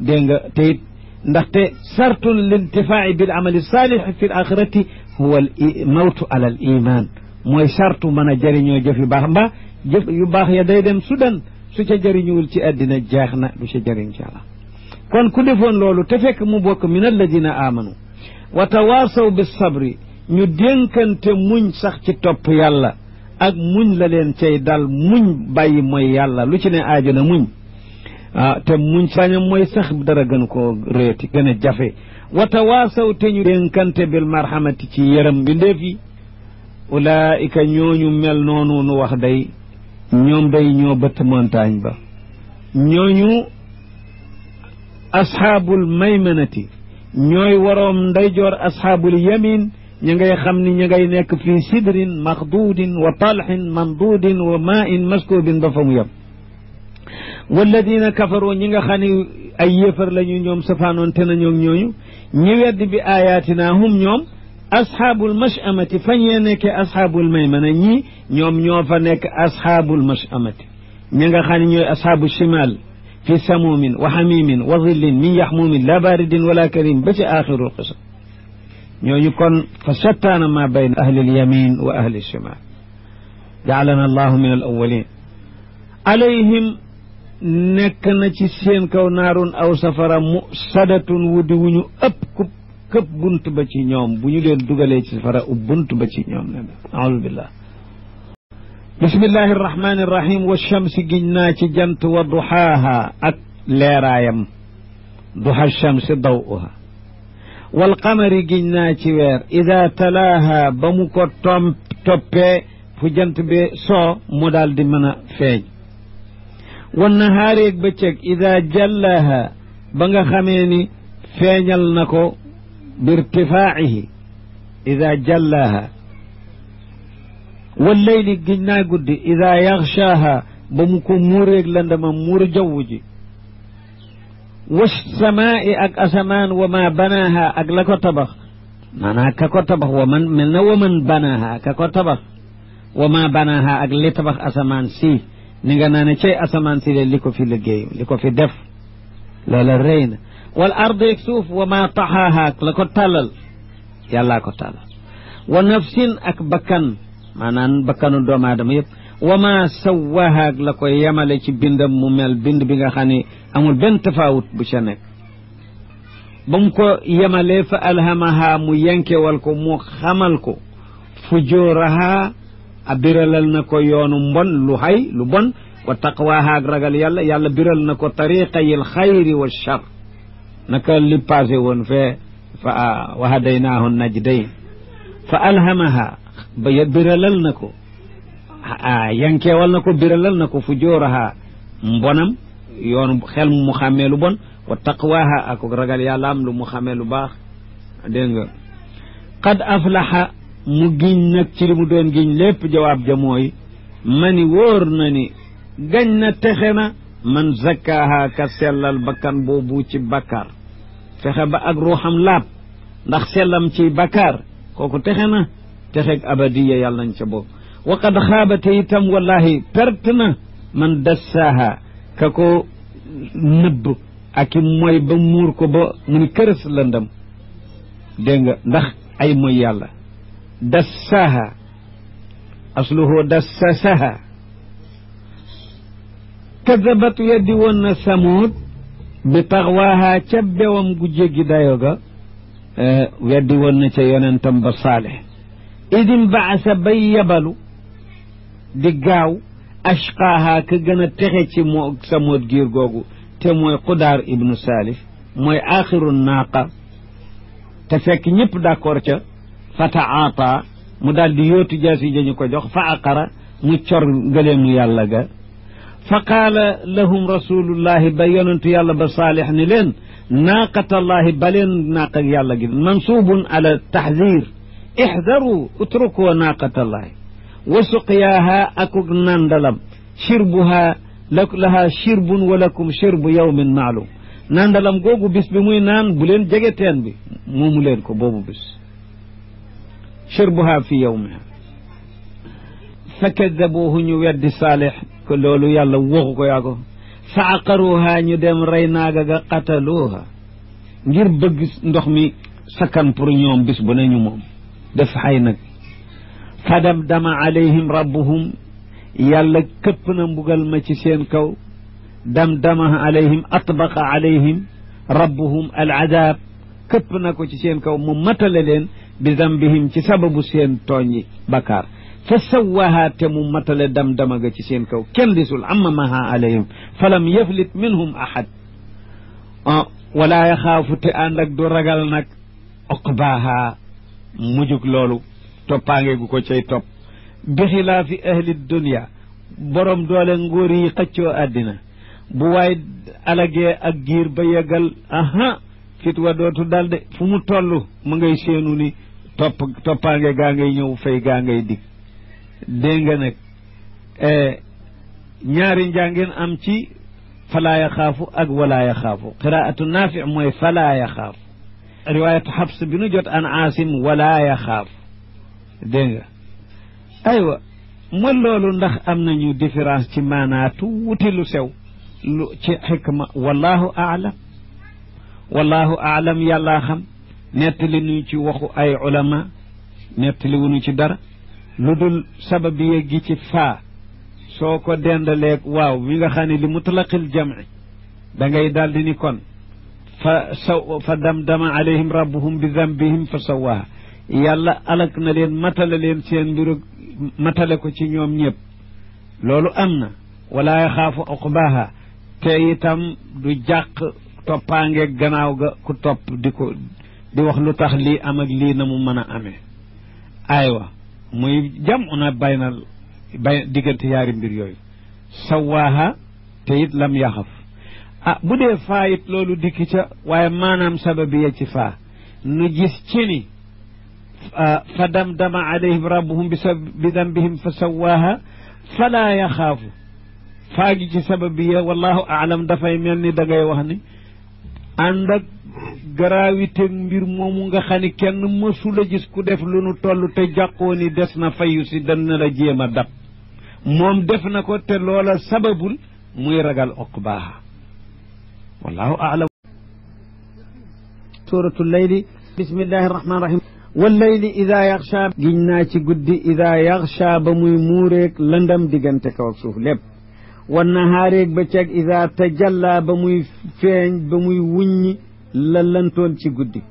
dégg nga te it ndaxte sartu lintifaai bil amali saalih fi l axirati huwa al mawtu ala al iman mooy sartu mën a jëriñoo jëf yu baax mbaa jëf yu baax ya day dem sudan su ca jëriñuwul ci àddina jeex na du ca jëriñ ci àlla kon ku defoon loolu te fekk mu bokk min alladina amanu wa tawaasaw bis sabri ñu dénkante muñ sax ci topp yàlla ak muñ la leen cay dal muñ bàyyi mooy yàlla lu ci ne aajo na muñ te muñ bañam mooy sax dara gën koo réeti gën a jafe wa tawaasaw te ñu dénkante bil marhamati ci yërëm bi ndéef yi ulaika ñooñu mel noonu nu wax day ñoom day ñoo bëtt montagne ba ñooñu asxaabul maymanati ñooy waroom ndeyjoor asxaabul yamin ñi ngay xam ni ñi ngay nekk fii sidrin maxduudin wa talxin mamduudin wa maa'in maskubin ba fa mu yem walladina kafaru ñi nga xam ne ay yéefar lañu ñoom safaanoon te nañoo ñooñu ñi weddi bi ayatina hum ñoom asxaabul mashamati fa ñee nekke asxaabul maymana ñii ñoom ñoo fa nekk asxaabul mashamati ñi nga xam ne ñooy asxaabu shimal fi samumin wa xamimin wa zillin min yaxmumin la baridin wala karim ba ci axirul qisa ñooñu kon fa shattaana ma bayna ahli alyamin wa ahli shimal jaalana allahu min al awalin alayhim nekk na ci seen kaw naarun aw safara mu sadatun wuddi wu ñu ëpp këpp bunt ba ci ñoom bu ñu leen dugalee ci safara ub bunt ba ci ñoom ne aoudu billah bismillahi arrahmani irrahim wa shamsi giñ naa ci jant wa duhaaha ak leeraayam duha shamsi dawuha wal qamari giñ naa ci weer ida talaaha ba mu ko toppee fu jant bi soo mu daal di mën a feeñ wan nahaareeg bëccëg ida jallaha ba nga xamee ni feeñal na ko birtifaa'ihi ida jallaha wal layli giñ naa guddi ida yaxshaaha ba mu ko muureeg lëndama muur jaww ji was samaa'i ak asamaan wa ma banaaha ak la ko tabax maanaa ka ko tabax wa man mel na wa man banaaha ka ko tabax wa ma banaaha ak li tabax asamaan si ni nga naa ne cay asamaan si li ko fi liggéey li ko fi def loola rëy na wal ardeeg suuf wa ma taxaaha ak la ko tàllal yàllaa ko tàllal wa nafsin ak bakkan maanaam bakkanu doomu aadama yëpp wa ma sawwaha ak la koy yemale ci bindam mu mel bind bi nga xam ne amul benn tafaawut bu ca nekk ba mu ko yemalee fa alhamaha mu yenkewal ko mu xamal ko fujuraha a biralal na ko yoonu mbon lu hay lu bon wa taqwaha ak ragal yàlla yàlla biral na ko tariqayil xayri wa char naka li passé woon fee fa wa hadaynaahu najdayn fa alhamaha ba biralal na ko yankeewal na ko biralal na ko fujuraha mbonam yoonu xel mu xàmmee lu bon wa taqwaha ak ragal yàlla am lu mu xàmmee lu baax dégg nga qad aflaha mu giñ nag ci li mu doon giñ lépp jawaab ja mooy mani wóor na ni gañ na texe na man zakkaaha ka sellal bakkan boobu ci bakkaar fexe ba ak ruuxam laab ndax sellam ci bakkaar kooku texe na texeg abadiya yàlla nañ ca bokk wa qad xaabate itam wallahi perte na man dassaaha ka ko nëbb ak i mooy ba muur ko ba mu ni kërës lëndam dégg nga ndax ay mooy yàlla dassaha asluhu dassasaha kadabat weddi woon na samuud bi taxwaaha ca bewam gu jéggi dayo ga weddi woon na ca yonentam ba saalih idim baasa bay yabalu di gaaw ashqaaha ka gën a texe ci moo samuud giir googu te mooy Qudaar ibnu Salif mooy axiru naaqa te fekk ñëpp d'accord ca fa taata mu daal di yóotu jaasi ja ñu ko jox fa aqara mu cor gëleemu yàlla ga fa qaala lahum rasulullahi ba yonentu yàlla ba saalix ni leen naaqatallahi ba leen naaqak yàlla gi mansuubun ala taxdir ixdaru utruku naaqatallahi wa suqyaaha akuk nandalam shirbuha laha shirbun wa lakum shirbu yawmin maalum nandalam googu bis bi muy naan bu leen jege teen bi moomu leen ko boobu bis shirbuha fi yawmiha fa kadabuhu ñu weddi saalix ko loolu yàlla waxu ko yaa ko fa aqaruha ñu dem rey naaga ga qataluha ngir bëgg ndox mi sakkan pour ñoom bis bu ne ñu moom def xay nag fa damdama alayhim rabbuhum yàlla këpp na mbugal ma ci seen kaw damdama alayhim atbaqa alayhim rabbuhum al adab këpp na ko ci seen kaw mu matale leen bi dambihim ci sababu seen tooñi bakkaar fa sawaha te mu matale damdama ga ci seen kaw kenn disul amamaha alayhim falam yaflit minhum ahad wala yaxaafu te ànd ak du ragal nag oqbaaha mujug loolu toppaange gu ko cay topp bi xilaafi ahli dunia borom doole nguur yi xëccoo àddina bu waay alagee ak giir ba yeggal aha fit wa dootu dalde fu mu toll ma ngay seenu ni toppaange gaa ngay ñëw fay gaa ngay dig dégg nga nag ñaari njàngeen am ci falaa yaxaafu ak walaa yaxaafu qiraatu naafi mooy falaa yaxaafu riwaayatu xabs bi nu jot an aasim walaa yaxaafu dégg nga aywa ma loolu ndax am nañu différence ci maanaa tuuti lu sew lu ci xikma wallahu aalam yàllaa xam nettali nu ci waxu ay ulama nettali wuñu ci dara lu dul sababiye gi ci faa soo ko dendaleeg waaw mi nga xam ne li mutlaqil jamci da ngay daal di ni kon fa damdama alayhim rabbuhum bi dambihim fa sawaha yàlla alak na leen matale leen seen mbiru matale ko ci ñoom ñëpp loolu am na wala yaxaafu uqbaha te itam du jàq toppaangeeg gannaaw ga ku topp di wax lu tax lii am ak lii na mu mën a amee aywa muy jam una diggante yaari mbir yooyu sawaaha te it lam yaxaf bu dee faa it loolu dikki ca waaye maanaam sababi ya ci faa nu gis ci ni fa damdama alayhim rabbuhum bi dambihim fa sawaaha falaa yaxaafu faa gi ci sababi ya wallahu aalam dafay mel ni da ngay wax ni ànd ak garaawiteeg mbir moomu nga xam ni kenn mësula gis ku def lu nu toll te jàqoo ni des na fayu si dana la jéem a dab moom def na ko te loola sababul muy ragal oqbaaha wallahu aalam suratu leyli bismillahi arrahmani rahim wallayli ida yaxsha giñ naa ci guddi ida yaxsha ba muy muureeg lëndam diggante kaw ak suuf lépp wan nahaareeg bëccëg ida tajalla ba muy feeñ ba muy wuññi la lantoon ci guddi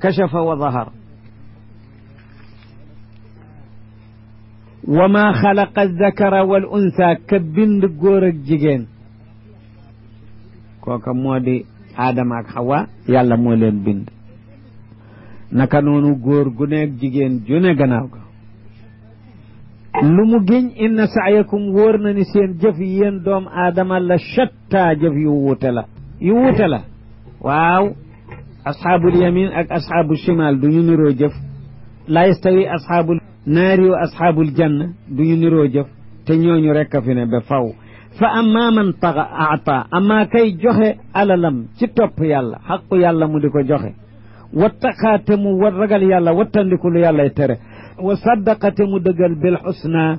kashafa wa zahar wa ma xalaqa zakara wal unsa ka bind góor ak jigéen kooka moo di aadama ak xawa yàlla moo leen bind naka noonu góor gu nekk jigéen ju ne gannaaw ga lu mu giñ inna sa'yakum wóor na ni seen jëf yi yéen doom aadama la shatta jëf yu wuute la waaw asxaabul yamin ak asxaabul shimal du ñu niroo jëf la yastawi asxaabul naari wa asxaabul janna du ñu niroo jëf te ñooñu rekk a fi ne ba faw fa amma man taxa aata amma kay joxe alalam ci topp yàlla xaqu yàlla mu di ko joxe wattaqaate mu war ragal yàlla wattandiku lu yàllay tere wa saddaqate mu dëggal bil xusna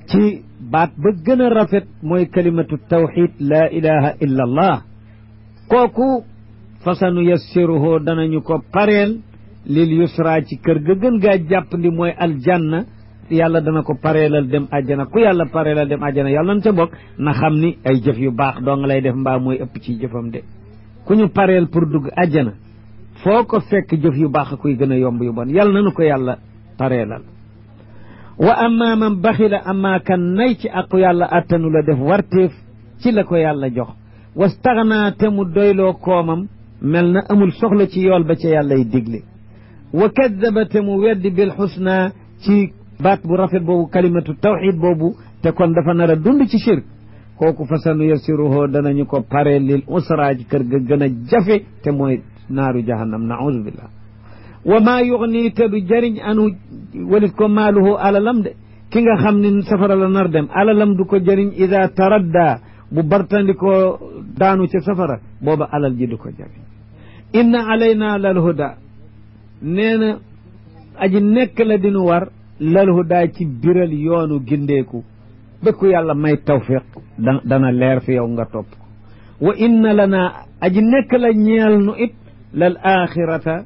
ci baat ba gën a rafet mooy kalimatu tawxid laa ilaha illa allah kooku fasanu yassiruhu danañu ko pareel lil yusra ci kër ga gën gaa jàppandi mooy aljanna yàlla dana ko pareelal dem àjjana ku yàlla pareelal dem àjjana yàlla na ca bokk na xam ni ay jëf yu baax doo nga lay def mbaa mooy ëpp ci jëfam de ku ñu pareel pour dugg àjjana foo ko fekk jëf yu baax kuy gën a yomb yu bon yàlla nanu ko yàlla pareelal wa amma man baxila amma kan nay ci aqu yàlla attanu la def warteef ci la ko yàlla jox wastaxnaa te mu doyloo koomam mel na amul soxla ci yool ba ca yàllay digle wa kaddaba te mu weddi bil xusna ci baat bu rafet boobu kalimatu tawxid boobu te kon dafa nar a dund ci shirk kooku fa sanu yassiruhu danañu ko pare lil usra ci kër ga gën a jafe te mooy naaru jahannam naudu billah wa maa yugni te du jëriñ anu walit ko maaluhu alalam de ki nga xam ne safara la nar dem alalam du ko jëriñ ida taradda bu bartandikoo daanu ca safara booba alal ji du ko jëriñ inna alayna lal huda nee na aji nekk la dinu war lal huda ci biral yoonu gindeeku bëkku yàlla may tawfiq dana leer fi yow nga topp ko wa inna lana aji nekk la ñeel nu it lal axirata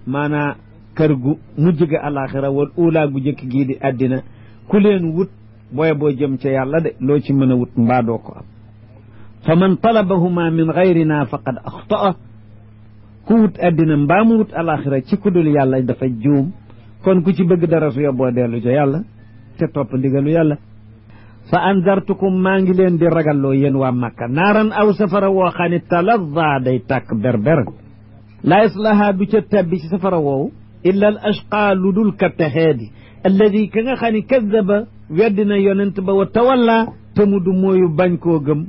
maanaa kër gu mujj ga alaxira wal uulaa gu jëkk gii di àddina ku leen wut booye boo jëm ca yàlla de loo ci mën a wut mbaa doo ko am fa man talabahuma min gayrina faqad axtaa ku wut àddina mbaa mu wut alaxira ci kudul yàlla dafa juum kon ku ci bëgg dara su yóbboo dellu ca yàlla te topp ndigalu yàlla fa anzartukum maa ngi leen di ragalloo yéen waa Makka naaran aw safara woo xam ne talazza day tàkk berber laa yaslaha du ca tabbi ci safara woowu illa al ashqa lu dul ka texeedi alladi ka nga xam ne kaddaba weddina yonent ba wa tawalla te mu du mooyu bañ koo gëm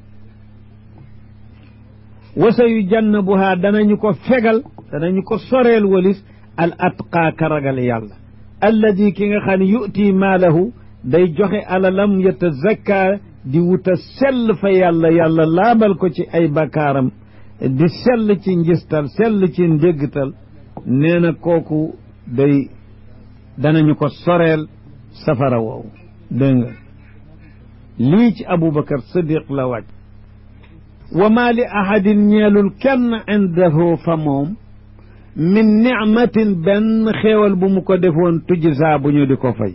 wasa yu jannabuha danañu ko fegal danañu ko soreel walis al atqa ka ragal yàlla alladi ki nga xam ne yu'ti maalahu day joxe alalam yatazakka di wuta sell fa yàlla yàlla laabal ko ci ay bakkaaram di sell ci njistal sell ci ndéggtal nee na kooku day danañu ko soreel safara woowu dégg nga lii ci Aboubacar Sadiq la wàcc wa maa li ahadin ñeelul kenn indahu fa moom min nicmatin benn xéewal bu mu ko defoon tujza bu ñu di ko fay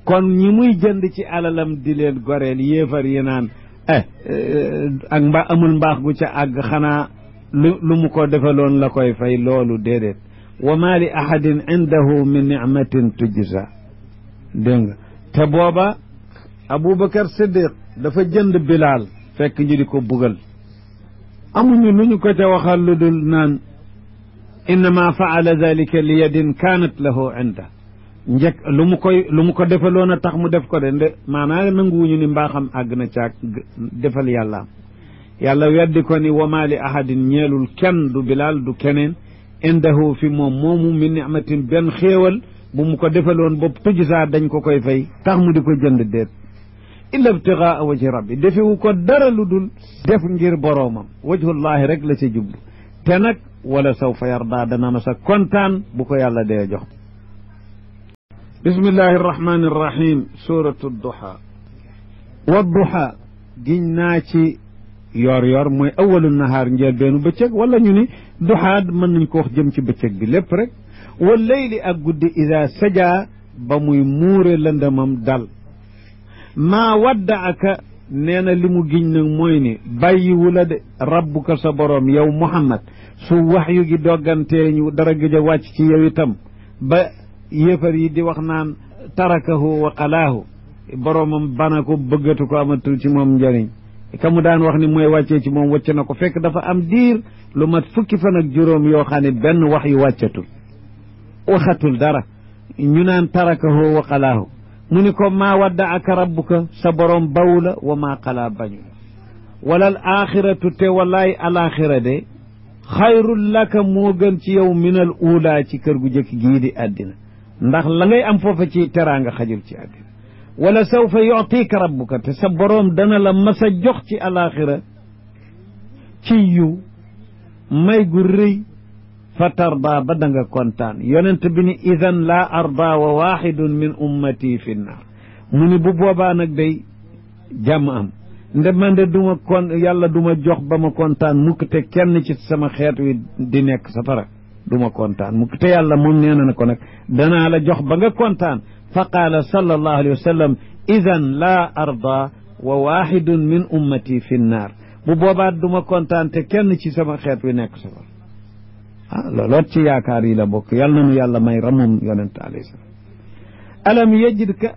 kon ñi muy jënd ci alalam di leen goreel yéefar yi naan ak amul mbaax gu ca àgg xanaa lu mu ko defaloon la koy fay loolu déedéet wa maa li ahadin indahu min nicmatin tujza dégg nga te booba Aboubacar Siddiq dafa jënd Bilaal fekk ñu di ko bugal amuñu lu ñu ko ca waxal lu dul naan innama faala dalika li yadin kaanat lahu inda njëkk lu mu ko defaloon a tax mu def ko de nde maanaa nanguwuñu ni mbaaxam àgg na caag defal yàlla yàlla weddi ko ni wama li ahadin ñeelul kenn du Bilaal du keneen indahu fi moom moomu min nicmatin benn xéewal bu mu ko defaloon bopp tujsaa dañ ko koy fay tax mu di ko jënd déet illa ibtigaa wajhi rabbi defewu ko dara lu dul def ngir boroomam wajhullahi rek la ca jublu te nag wala sawfa yarda dana ma sa kontaan bu ko yàlla dee jox bismillahi arrahmani irrahim suratu duha wa duha giñ naa ci yor mooy awalu nahaar njël beenu bëccëg wala ñu ni duha mën nañ ko wax jëm ci bëccëg bi lépp rek wa leyli ak guddi ida saja ba muy muure lëndamam dal maa wadda aka nee na li mu giñ nag mooy ni bàyyiwu la de rabbuka sa boroom yow Muhammad su wax yu gi doggantee ñu dara gëj a wàcc ci yow itam ba yéefar yi di wax naan tarakahu wa qalaahu boroomam bana ko bëggatu ko amatul ci moom njëriñ ka mu daan wax ni mooy wàccee ci moom wàcc na ko fekk dafa am diir lu mat fukki fan ak juróom yoo xam ne benn wax yu wàccatul waxatul dara ñu naan tarakahu wa qalaahu mu ni ko maa wadda aka rabbuka sa boroom bawu la wa maa qalaa bañu wala al axiratu te wallaay alaxira de xayrul laka moo gën ci yow minal uulaa ci kër gu jëkk gii di àddina ndax la ngay am foofa ci teraanga xajul ci àddina wala sawfa yutika rabbuka te sa boroom dana la masa jox ci alaxira ci yu may gu rëy fa tarda ba da nga kontaan yonent bi ni idan laa arda wa waxidun min ummati fi nnaar mu ni bu boobaa nag day jàmm am nde man de duma kon yàlla duma jox ba ma kontaan mukk te kenn ci sama xeet wi di nekk safara duma kontaan mukk te yàlla moom nee na ko nag danaa la jox ba nga kontaan fa qaala sallallahu alayhi wa sallam idan laa arda wa waxidun min ummati fi nnaar bu boobaa duma kontaan te kenn ci sama xeet wi nekk safara looloot ci yaakaar yi la bokk yal na nu yàlla may ramum yonent alayhi salaam alam yajid ka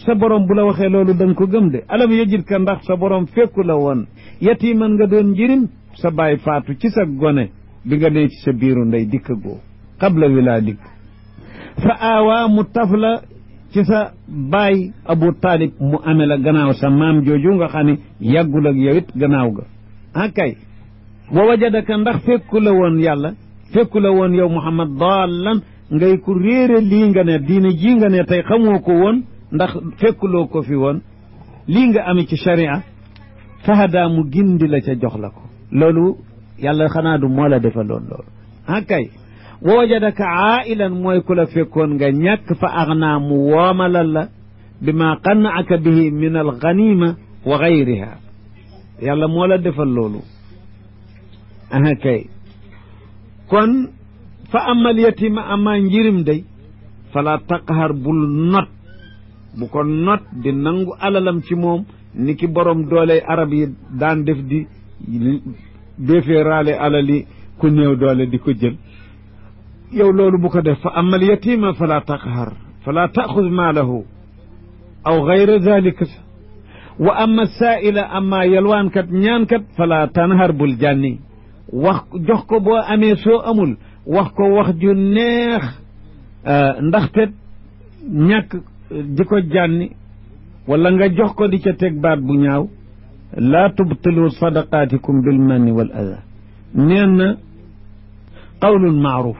sa borom bu la waxee loolu da nga ko gëm de alam yajid ka ndax sa borom fekku la woon yatiman nga doon njirim sa baay faatu ci sa gone bi nga nee ci sa biiru ndey dikk goo qabla wilaadik fa aawaa mu taf la ci sa baay Abu Talib mu ame la gannaaw sa maam jooju nga xam ne yàggul ak yow it gannaaw ga kay wa wajadaka ndax fekku la woon yàlla fekku la woon yow Muhammad daallan ngay ku réere lii nga ne diine ji nga ne tey xamoo ko woon ndax fekkuloo ko fi woon lii nga ame ci sharia fahadaa mu gindi la ca jox la ko loolu yàlla xanaa du moo la defaloon loolu kay wa wajadaka aailan mooy ku la fekkoon nga ñàkk fa aghnaa mu woomalal la bi ma qannaaka bihi min alganima wa gayriha yàlla moo la defal loolu kay kon fa amal yatima ama njirim day fala taqhar bul not bu ko not di nangu alalam ci moom ni ki borom doole arab yi daan def di defee raale alali ku néew doole di ko jël yow loolu bu ko def fa amal yatima fala taqhar fala taaxud maalahu aw gayra dalika wa ama saaila ama yalwaankat ñaankat fala tanhar bul jànni wax jox ko boo amee soo amul wax ko wax ju neex ndaxte ñàkk di ko jànni wala nga jox ko di ca teg baat bu ñaaw laa tubtilu sadaqaatikum bil manni wal ada neen na qawlun maaruf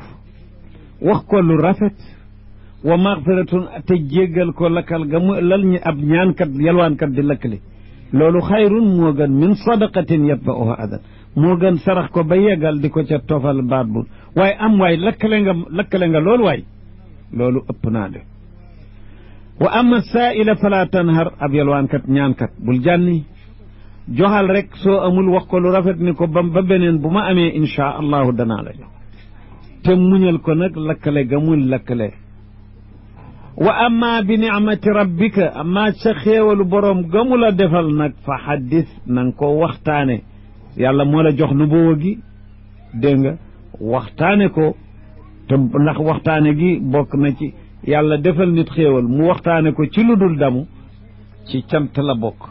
wax ko lu rafet wa magfiratun te jéggal ko lakkal ga mu lal ñi ab ñaankat yalwaankat di lakkale loolu xayrun moo gën min sadaqatin yatba'uha adan moo gën sarax ko ba yeggal di ko ca tofal baat bu waaye am waay lakkale nga loolu waay loolu ëpp naa de wa amma saaila fala tanhar ab yalwaankat ñaankat bul jànni joxal rek soo amul wax ko lu rafet ni ko ba beneen bu ma amee insha allahu danaa la jox te muñal ko nag lakkale ga muy lakkale wa amma bi nicmati rabbika amma sa xéewalu boroom gamu la defal nag fa xaddis na nga ko waxtaane yàlla moo la jox nubuwa gi dégg nga waxtaane ko te ndax waxtaane gi bokk na ci yàlla defal nit xéewal mu waxtaane ko ci lu dul damu ci cant la bokk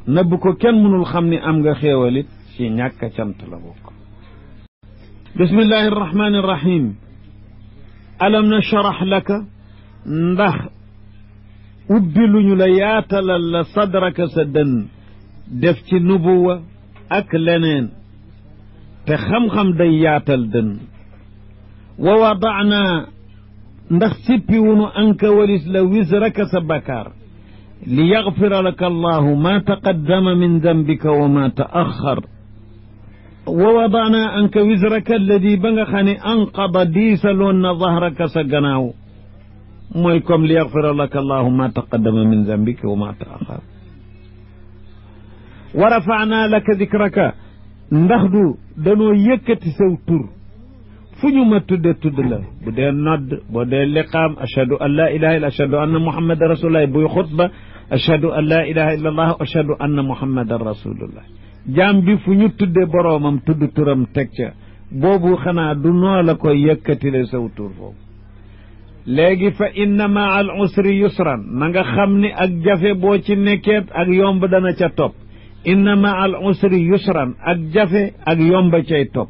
nëbb ko kenn mënul xam ni am nga xéewalit ci ñàkk cant la bokk bismillahi arrahmani irrahim alam nashrah laka ndax ubbi luñu la yaatalal la sadraka sa dënn def ci nubuwa ak leneen te xam-xam day yaatal dënn wa wada'na ndax sippi wunu anka walis la wisraka sa bakaar li yaxfira laka allahu ma taqaddama min dambika wa ma ta'axxar wa wada'na anka wisraka alladi ba nga xam ne anqada diisaloon na zahraka sa gannaaw mooy comme li yaxfira laka allahu ma taqaddama min dambika wa ma ta'axxar wa rafa'na laka dikraka ndax du danoo yëkkati saw tur fu ñu ma tudde tudd la bu dee nodd boo dee liqaam ashhadu an la ilaha illa ashhadu anna muhammadan rasulullah buy xutba ashhadu an la ilaha illa allah ashhadu anna muhammadan rasulullah jaam bi fu ñu tudde boroomam tudd turam teg ca boobu xanaa du noo la koy yëkkatile saw tur foofu léegi fa inna maa al usri yusran na nga xam ni ak jafe boo ci nekkeet ak yomb dana ca topp inna maa al usri yusran ak jafe ak yomba cay topp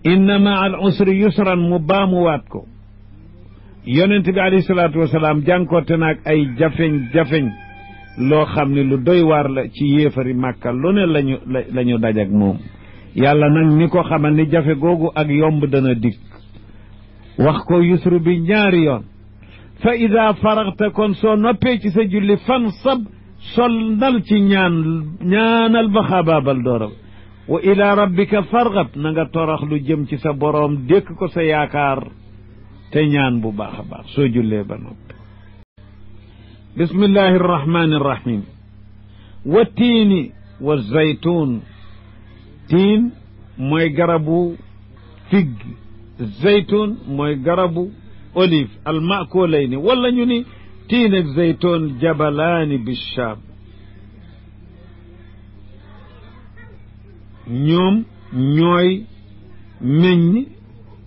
inna maa al usri yusran mu baamuwaat ko yonent bi alayhi salaatu wasalaam jànkoote naag ay jafeñ loo xam ne lu doy waar la ci yéefari màkka lu ne la ñu daj ak moom yàlla nag ni ko xamal ni jafe googu ak yomb dana dikk wax ko yusru bi ñaari yoon fa ida faraxta kon soo noppee ci sa julli fan sab sol dal ci ñaanal ba xabaabal dooral wa ila rabbika fargab na nga torax lu jëm ci sa boroom dékk ko sa yaakaar te ñaan bu baax a baax soo jullee ba noppi bismillahi arrahmani irrahim wa tiini wa zaytuun tiin mooy garabu fig zaytuun mooy garabu olive almakulayni wala ñu ni tiin ak zaytuun jabalaani bichaam ñoom ñooy meññ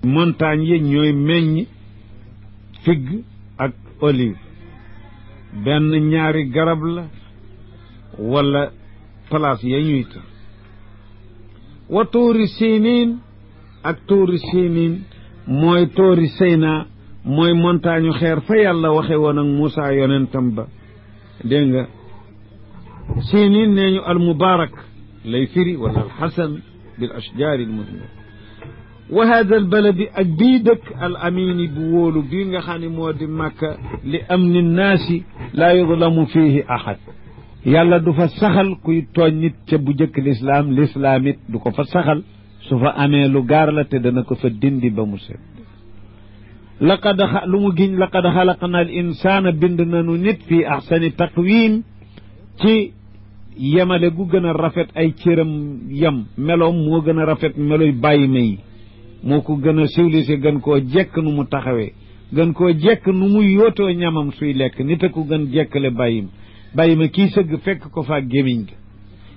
montagne yi ñooy meññ fig ak olive benn ñaari garab la wala place ya ñuy tër wa tuuri sinin ak tuuri sinin mooy tuuri Seyna mooy montagne xeer fa yàlla waxe woon ak Moussa yonentam ba dégg nga sinin nee ñu al mubarak lay firi wala al xasan bil ashjaari al mudmir wa hada al baladi ak bii dëkk al amini bu wóolu bii nga xam ne moo di Makka li amni nnaasi laa yudlamu fiihi ahad yàlla du fa saxal kuy tooñ nit ca bu jëkk lislaam it du ko fa saxal su fa amee lu gaar la te dana ko fa dindi ba mu set lu mu giñ laqad xalaqna al insaana bind nanu nit fii axsani taqwiim ci yemale gu gën a rafet ay cëram yem meloom moo gën a rafet meloy bàyyi may moo ko gën a civilisé gën koo jekk nu mu taxawee gën koo jekk nu mu yootoo ñamam suy lekk nit a ko gën jekkale bàyyi ma kii sëgg fekk ko fa gémiñ ga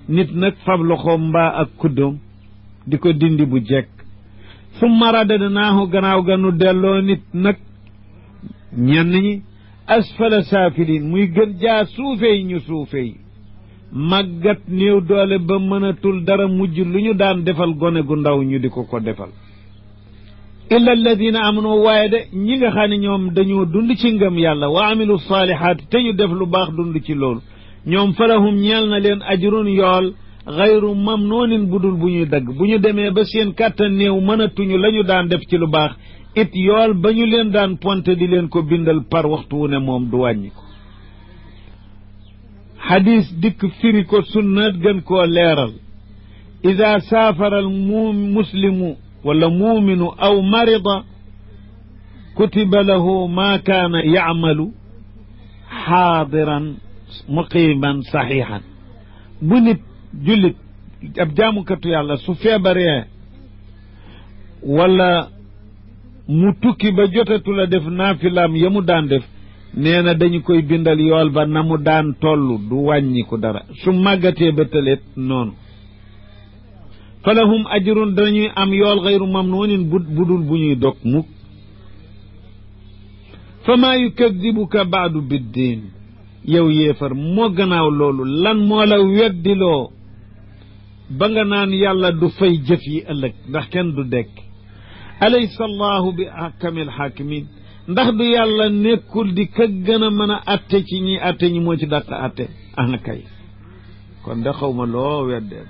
nit nag fab loxoom mbaa ak kuddoom di ko dindi bu jekk summa radadnaahu gannaaw ga nu delloo nit nag ñenn ñi asfala saafiliin muy gën jaa suufey ñu suufey màggat néew doole ba mënatul dara mujj lu ñu daan defal gone gu ndaw ñu di ko defal illa alladina amanu waaye de ñi nga xam ne ñoom dañoo dund ci ngëm yàlla wa amilu saalihaat te ñu def lu baax dund ci loolu ñoom falahum ñeel na leen ajrun yool xayru mamnoonin budul bu ñuy dagg bu ñu demee ba seen kàttan néew mënatuñu la ñu daan def ci lu baax it yool ba ñu leen daan ponte di leen ko bindal par waxtu wu ne moom du wàññi ko xadis dikk firi ko sunna gën koo leeral ida saafara al muslimu wala muuminu aw marida kutiba lahu ma kaana yacmalu xaadiran muqiman saxiixan bu nit jullit ab jaamukatu yàlla su feebaree wala mu tukki ba jotatu la def naafilaam ya mu daan def nee na dañu koy bindal yool ba na mu daan toll du wàññiku dara su màggatee ba tëleet noonu falahum ajrun dañuy am yool xayru mamnuunin budul bu ñuy dog mukk fa maa yukadibuka baadu biddin yow yéefar moo gannaaw loolu lan moo la weddiloo ba nga naan yàlla du fay jëf yi ëllëg ndax kenn du dekk alaysa allahu bi ahkamil hakimin ndax du yàlla nekkul di ka gën a mën a atte ci ñi atte ñi moo ci dàq atte ana kay kon de xaw ma loo weddee